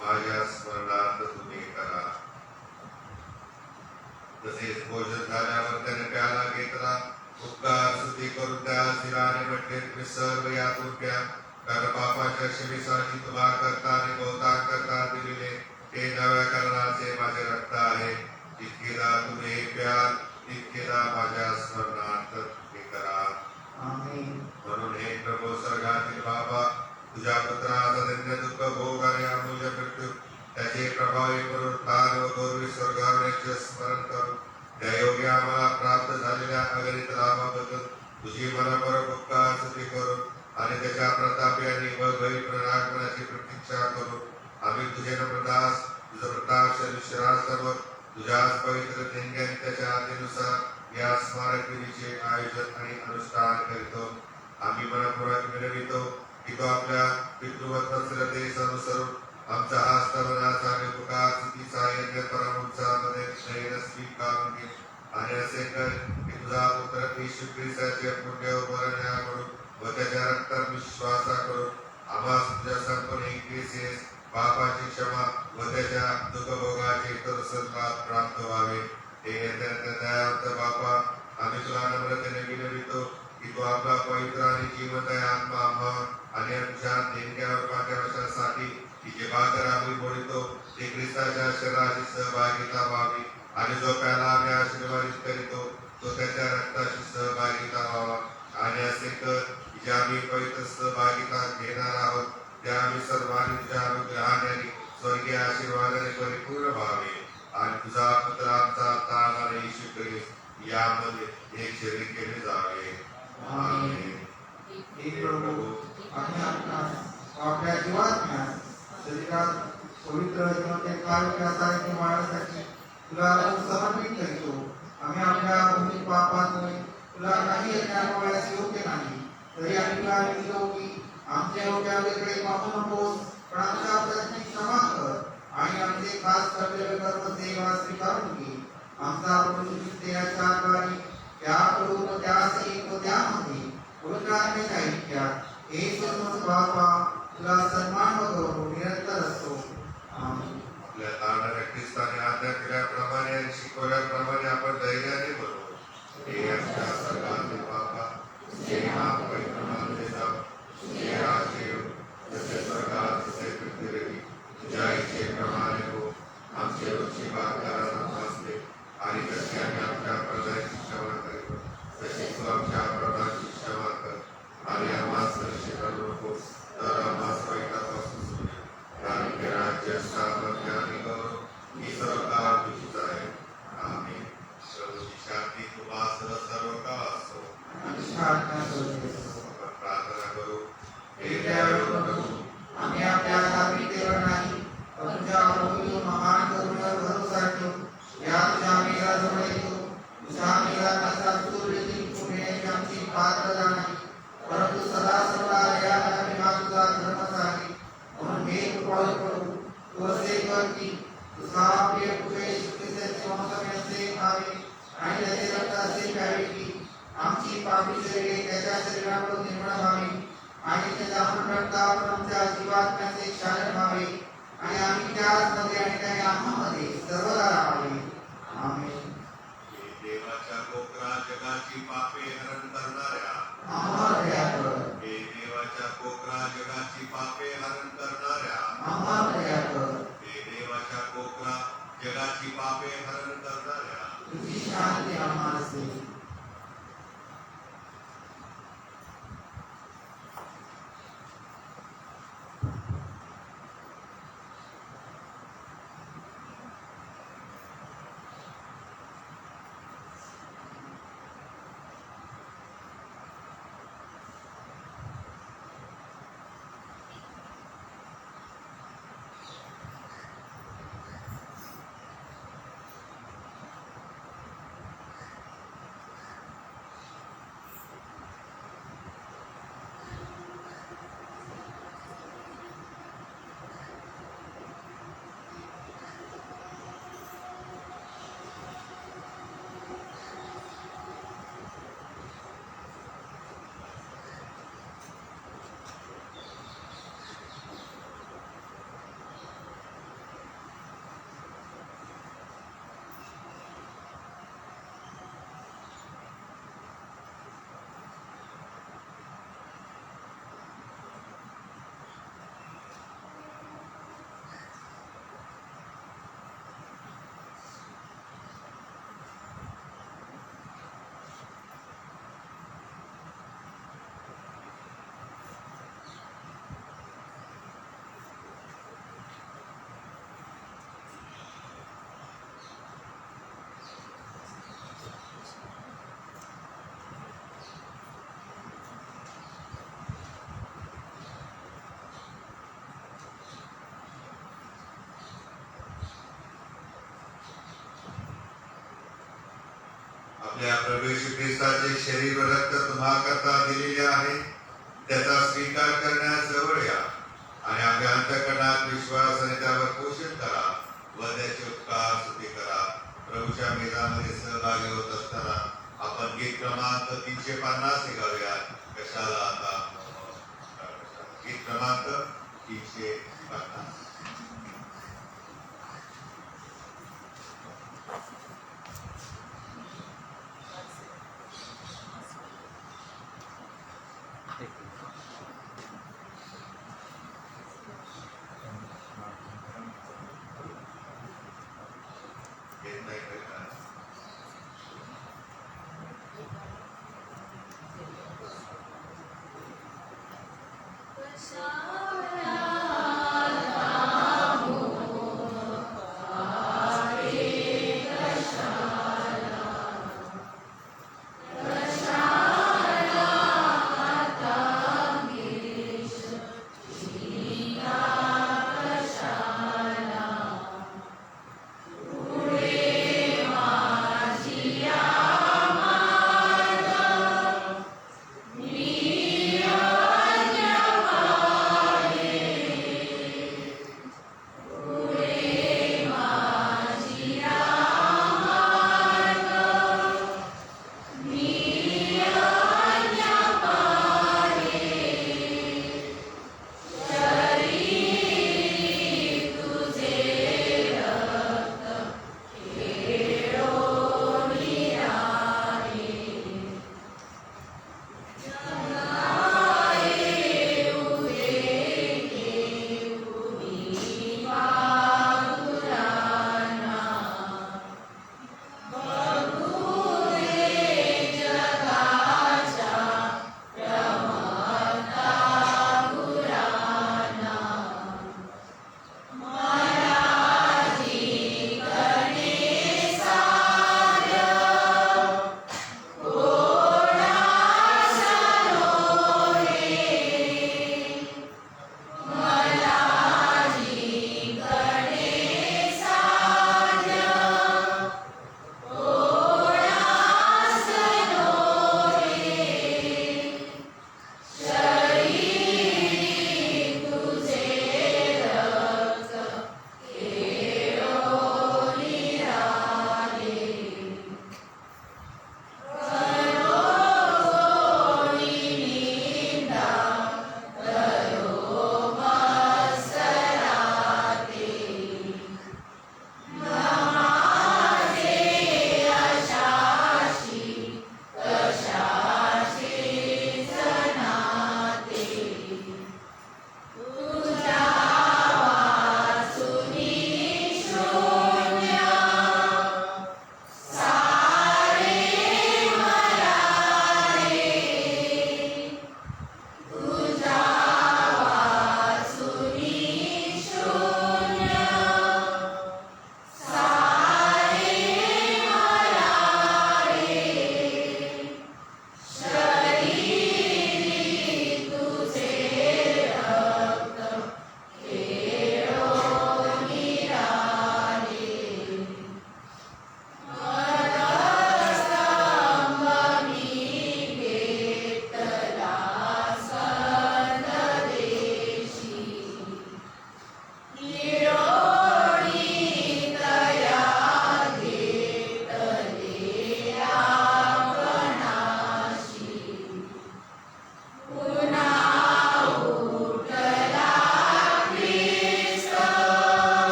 माझ्या स्मरणार्थ तुम्ही करा. तसेच भोजन झाल्यावर त्याने प्याला घेतला, उपकार स्तुती करून त्या शिराने म्हटले, तुम्ही सर्व यातून प्या, कारण पापाच्या क्षमेसाठी तुम्हा करता आणि बहुतांश करता दिलेले हे नव्या करणाचे माझे रक्त आहे. जितकेदा तुम्ही हे प्याल तितकेदा माझ्या स्मरणार्थ हे करा. म्हणून हे प्रभू स्वर्गातील बाबा, तुझ्या पुत्राचा धन्य दुःख भोग आणि अमूल्य मृत्यू, त्याचे प्रभावी पुनरुत्थान व गौरवी स्वर्गावण्याचे स्मरण करून त्यायोगे आम्हाला प्राप्त झालेल्या अगणित लाभाबद्दल तुझी मनपूर्वक उपकार स्तुती करून आणि त्याच्या प्रतापी आणि वैभवी पुनरागमनाची प्रतीक्षा करून आम्ही तुझे नम्रदास, तुझं प्रतापशाली विश्रासर्व तुझ्याच पवित्र देणगी आणि त्याच्या आज्ञेनुसार या स्मारक विधीचे आयोजन आणि अनुष्ठान करीतो. आम्ही मनपूर्वक विनवितो की तो आपल्या पितृवत वत्सलतेस अनुसरून आमचा हा स्तवनाचा आणि उपकार स्तुतीचा यज्ञ परमोत्साहामध्ये श्रेयस स्वीकारून घे आणि असे कर की तुझा पुत्र येशू ख्रिस्ताचे पुण्य उपरण्या करून व त्याच्या रक्तात विश्वासा करून आम्हास तुझ्या संपूर्ण एकवीसेस पापाची क्षमा व त्याच्या दुःखभोगाचे तरसलाभ प्राप्त व्हावे. हे अत्यंत दयावंत बापा, आम्ही तुला नम्रतेने विनवितो की तू आपला पवित्र आणि जिवंत आत्मा आम्हा आणि आमच्या देणग्यावर पाठवण्यासाठी की जे भाकर आम्ही बोलतो ते ख्रिस्ताच्या शरीराची सहभागिता व्हावी आणि जो प्याला आम्ही आशीर्वादित करीतो तो त्याच्या रक्ताची सहभागिता व्हावा. आणि असे कर की जे आम्ही पवित्र सहभागिता घेणार आहोत त्या आम्ही सर्वांनी तुझ्या अनुग्रहाने आणि स्वर्गीय आशीर्वादाने परिपूर्ण व्हावे आणि तुझा पुत्र आमचा ताण येशू ख्रिस्त यामध्ये एक शरीर केले जावे. आमेन. हे प्रभू, आम्ही आपल्या जीवात्म्या शरीरात पवित्र जीवनाचे कार्य वाढण्यासाठी तुला समर्पित करीतो. आम्ही आपल्या भूमी पापांमुळे तुला काही यज्ञापवयास योग्य नाही, तरी आम्ही तुला विनंतो की आमच्या योग्याकडे पाहू नकोस, पण आमच्या अपराधाची क्षमा कर आणि आमचे खास कर्तव्य कर्म सेवा स्वीकारून घे. आमचा प्रभू देहाच्या आकाराने त्याकडून व त्यास व त्यामध्ये पवित्र आत्म्याच्या ऐक्यात एक बापा तुला सन्मान व गौरव निरंतर असतो. आमेन. आपल्या तारणाऱ्या ख्रिस्ताने आज्ञा केल्याप्रमाणे आणि शिकवल्याप्रमाणे आपण धैर्याने बोलू. हे आमच्या स्वर्गातील बापा, जे नाम पवित्र मानले जावे, जे राज्य येऊ, जसे स्वर्गात तसे पृथ्वीवरही तुझ्या इच्छेप्रमाणे हो. आमची रोजची भाकर असते आणि जसे आम्ही आमच्या अपराधाची क्षमा करीतो तशी तू आमच्या अपराधाची क्षमा कर आणि आम्हास परीक्षेत आणू नकोस, तर आम्हास वाईटापासून सोड. कारण ते राज्य, सामर्थ्य आणि गौरव ही सर्व काळ तुझीच आहे. आमेन. प्रभूची शांती तुम्हासह सर्व काळ असो. आपण प्रार्थना करू. हे दयाळू प्रभू, आम्ही आपल्या धार्मिकतेवर नाही पण तुझ्या प्रभूच्या महान करुणेवर भरोसा ठेवून या तुझ्या मेघाजवळ येतो. तुझ्या मेघाचा सूर देखील पुण्याची आमची पात्रता नाही, परंतु सदा सर्वदा या मेघा तुझा धर्मच आहे. म्हणून हे कृपाळू प्रभू, तू असे कर की तुझा प्रिय पुत्र येशू ख्रिस्ताचे वंश असे खावे आणि त्याचे रक्त असे प्यावे की आमची पापी शरीरे त्याच्या शरीरावर निर्माण व्हावी आणि त्याच्या रक्तावर आमच्या जीवात्म्याचे क्षालन व्हावे आणि आम्ही त्याचमध्ये आणि त्या आम्हामध्ये सर्वदा राहावे. आमेन. देवाच्या कोकरा जगाची पापे हरण करणाऱ्या, आम्हाला दया कर. हे देवाच्या कोकरा जगाची पापे हरण करणाऱ्या, आम्हाला दया कर. हे देवाच्या कोकरा जगाची पापे हरण करणाऱ्या, तुझी शांती आम्हाला दे. आपल्या प्रभू येशू ख्रिस्ताचे शरीर व रक्त तुम्हा करता दिलेले आहे त्याचा स्वीकार करण्यास जवळ या आणि आपल्या अंतःकरणात विश्वास आणि त्यावर पोषण करा व त्याचे उपकार स्तुती करा. प्रभूच्या मेजामध्ये सहभागी होत असताना आपण गीत क्रमांक 350 हे गाऊया. कशाला आता गीत क्रमांक 350. येत नाही का? Amen.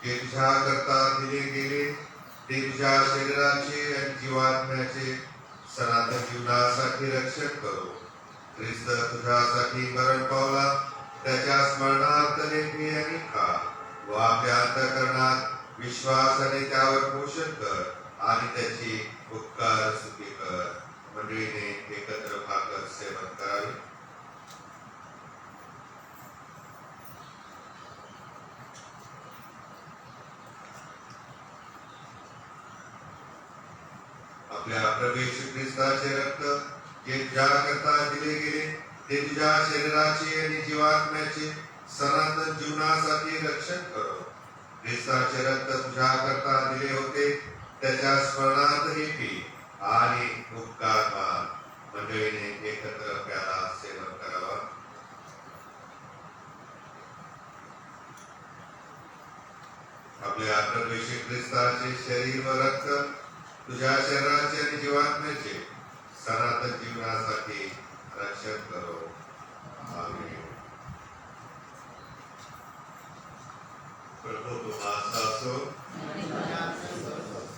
जे तुझ्या करता दिले गेले ते तुझ्या शरीराचे आणि जीवात्म्याचे सनातन जीवनासाठी रक्षण करो. ख्रिस्त तुझ्यासाठी मरण पावला, त्याच्या स्मरणार्थ नेहमी आणि खा व आपल्या अंतःकरणात विश्वासाने त्यावर पोषण कर आणि त्याची उपकार स्तुती कर. मंडळीने एकत्र भाकर सेवन करावे. आपल्या प्रभू येशू ख्रिस्ताचे रक्त जे तुझ्याकरता दिले गेले ते तुझ्या शरीराचे आणि जीवात्म्याचे सनातन जीवनासाठी रक्षण करो. ख्रिस्ताचे रक्त तुझ्याकरता दिले होते, त्याच्या स्मरणार्थ हे पी आणि उपकार मान. मंडळीने एकत्र प्याला सेवन करावा. आपल्या प्रभू येशू ख्रिस्ताचे शरीर व रक्त तुझ्या शरीराचे आणि जीवात्म्याचे सनातन जीवनासाठी रक्षण करो. आमीन. प्रभू तुम्हाला असो.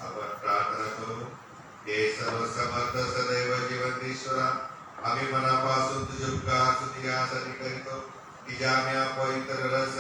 आपण प्रार्थना करू. हे सर्व समर्थ सदैव जिवंत ईश्वरा, आम्ही मनापासून तुझे उपकार स्तुती यासाठी करीतो की ज्या आम्ही हा पवित्र रस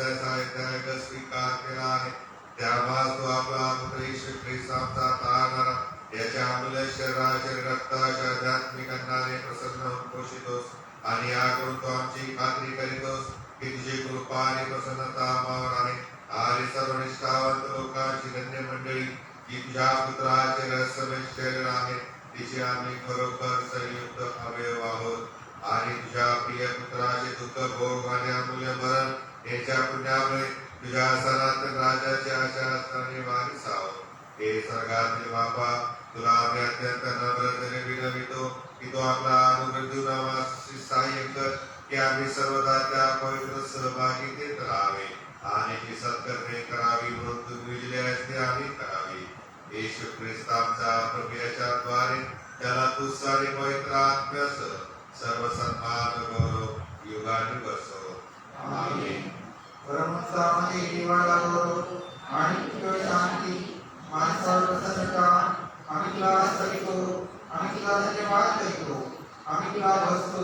स्वीकार केला आहे, त्यामुळे तो आपला पुत्र येशू ख्रिस्त आमचा तारणारा याच्या अमूल्य शरीराच्या रक्ताच्या आध्यात्मिक अन्नाने प्रसन्न होऊन पोषितोस आणि याकडून तो आमची खात्री करीतोस की तुझी कृपा आणि प्रसन्नता आम्हावर आहे. आणि सर्व निष्ठावंत लोकांची धन्य मंडळी जी तुझ्या पुत्राचे रहस्यमय शरीर आहे, तिचे आम्ही खरोखर संयुक्त अवयव आहोत. आणि तुझ्या प्रिय पुत्राचे दुःख भोग आणि अमूल्य मरण याच्या पुण्यामुळे तुझ्या सनातन राज्याची आशा असणारे वारीस आहोत. हे स्वर्गातील बापा, तुला आम्ही अत्यंत नम्रतेने विनवितो की तो आपला अनुग्रह देऊन आम्हाला सहाय्य कर की आम्ही सर्वदा त्या पवित्र सहभागीतेत राहावे आणि जी सत्कर्मे करावी म्हणून तू विजले असते आम्ही करावी. येशू ख्रिस्त आमचा प्रभू याच्याद्वारे त्याला तू सारे पवित्र आत्म्यासह सर्व सन्मान गौरव युगाने बसव. आमीन. परमहंसामध्ये जीवाला गौरव आणि तुझ्या शांती माणसावर प्रसन्नता आम्ही तुला करीतो, आम्ही तुला धन्यवाद देतो, आम्ही तुला बसतो,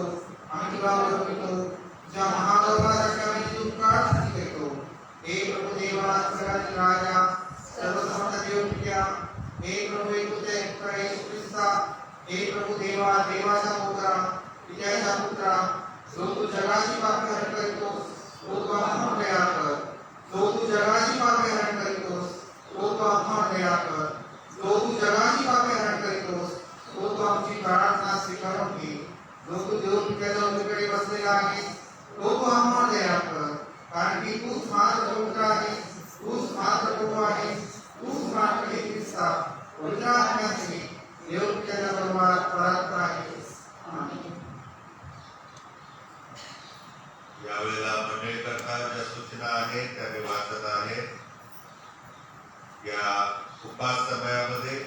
आम्ही तुला ओळखतो. तुझ्या महागौरवासाठी आम्ही उपकार स्तुती करतो. हे प्रभू देवा, सगळ्यातील राजा, सर्वसमर्थ देव तुझ्या, हे प्रभू येशू ख्रिस्ता, हे प्रभू देवा, देवाचा पुत्रा, पित्याचा पुत्रा, जो तू जगाची पापे हरण करीतोस, तो तू आम्हाला दया कर. जो तू जगाची पापे हरण करीतोस, तो तू आम्हाला दया कर. जो तू जगाची पापे हरण करीतोस, तो तू आमची प्रार्थना स्वीकारून घे. जो तू देव पित्याच्या उजवीकडे बसलेला आहेस, तो तू आम्हाला दया कर. कारण की तूच मात्र पवित्र आहेस, तूच मात्र प्रभू आहेस, तूच मात्र हे ख्रिस्ता पवित्र आत्म्याने देव पित्याच्या बरोबर परत आहेस. आमीन. यावेळेला मंडळी करता ज्या सूचना आहेत त्या मी वाचत आहे. या उपास समयामध्ये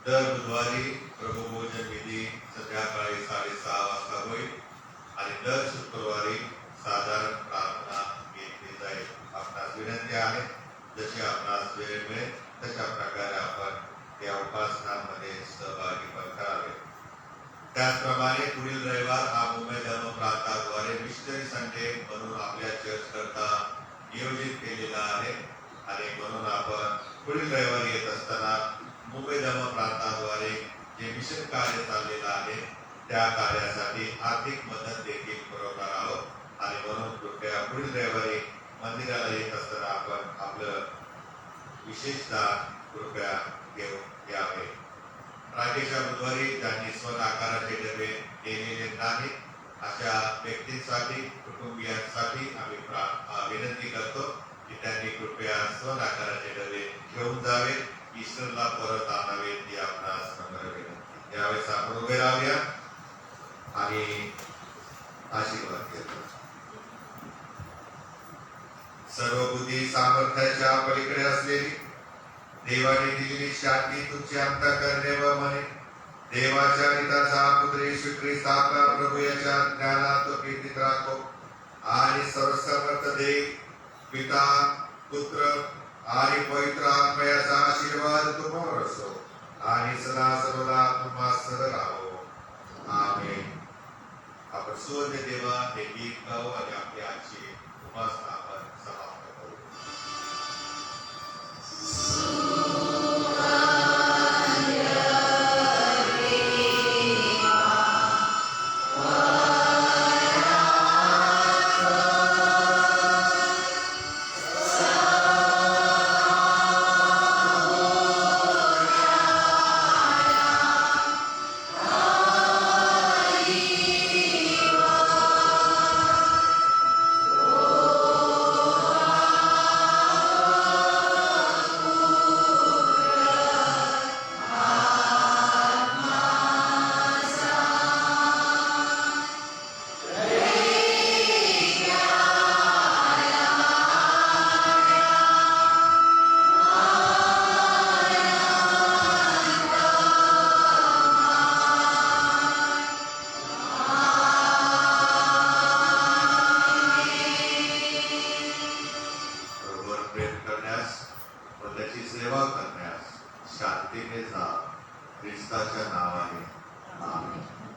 दर बुधवारी प्रभू भोजन विधी संध्याकाळी 6:30 वाजता होईल आणि दर शुक्रवारी साधारण प्रार्थना घेतली जाईल. आपणास विनंती आहे जशी आपणास वेळ मिळेल तशा प्रकारे आपण या उपासनांमध्ये सहभागी पण करावे. त्याचप्रमाणे पुढील रविवार हा मुंबई धर्म प्रांताद्वारे मिशनरी संडे म्हणून आपल्या चर्च करता नियोजित केलेला आहे आणि म्हणून आपण पुढील रविवारी येत असताना मुंबई धर्म प्रांताद्वारे जे मिशन कार्य चाललेलं आहे त्या कार्यासाठी आर्थिक मदत देखील पुरवणार आहोत आणि म्हणून कृपया पुढील रविवारी मंदिराला येत असताना आपण आपलं विशेषतः कृपया घेऊन यावे. राखेच्या बुधवारी ज्यांनी स्वतः आकाराचे डबे केलेले नाही अशा व्यक्तींसाठी कुटुंबियांसाठी आम्ही विनंती करतो की त्यांनी कृपया स्वतः आकाराचे डबे घेऊन जावे, ईश्वरला परत आणावे ती आपणास नम्र विनंती. यावेळेस आपण उभे राहूया आणि आशीर्वाद घेतो. सर्व बुद्धी सामर्थ्याच्या पलीकडे असलेली देवाने दिलेली शांती तुमची अंतःकरणे व मने देवाच्या पिताचा पुत्र येशू ख्रिस्त आपला प्रभू याच्या ज्ञानात प्रीतीत राखो आणि सर्वसमर्थ देव पिता पुत्र आणि पवित्र आत्म्याचा आशीर्वाद तुम्हावर असो आणि सदा सर्वदा तुम्हा सह राहो. आमेन. आपण सूर्य देवा हे गीत गाऊ आणि आपली आजची उपासना आपण समाप्त करू. बरोबर प्रेम करण्यास व त्याची सेवा करण्यास शांतीने जा. ख्रिस्ताच्या नावाने आमेन.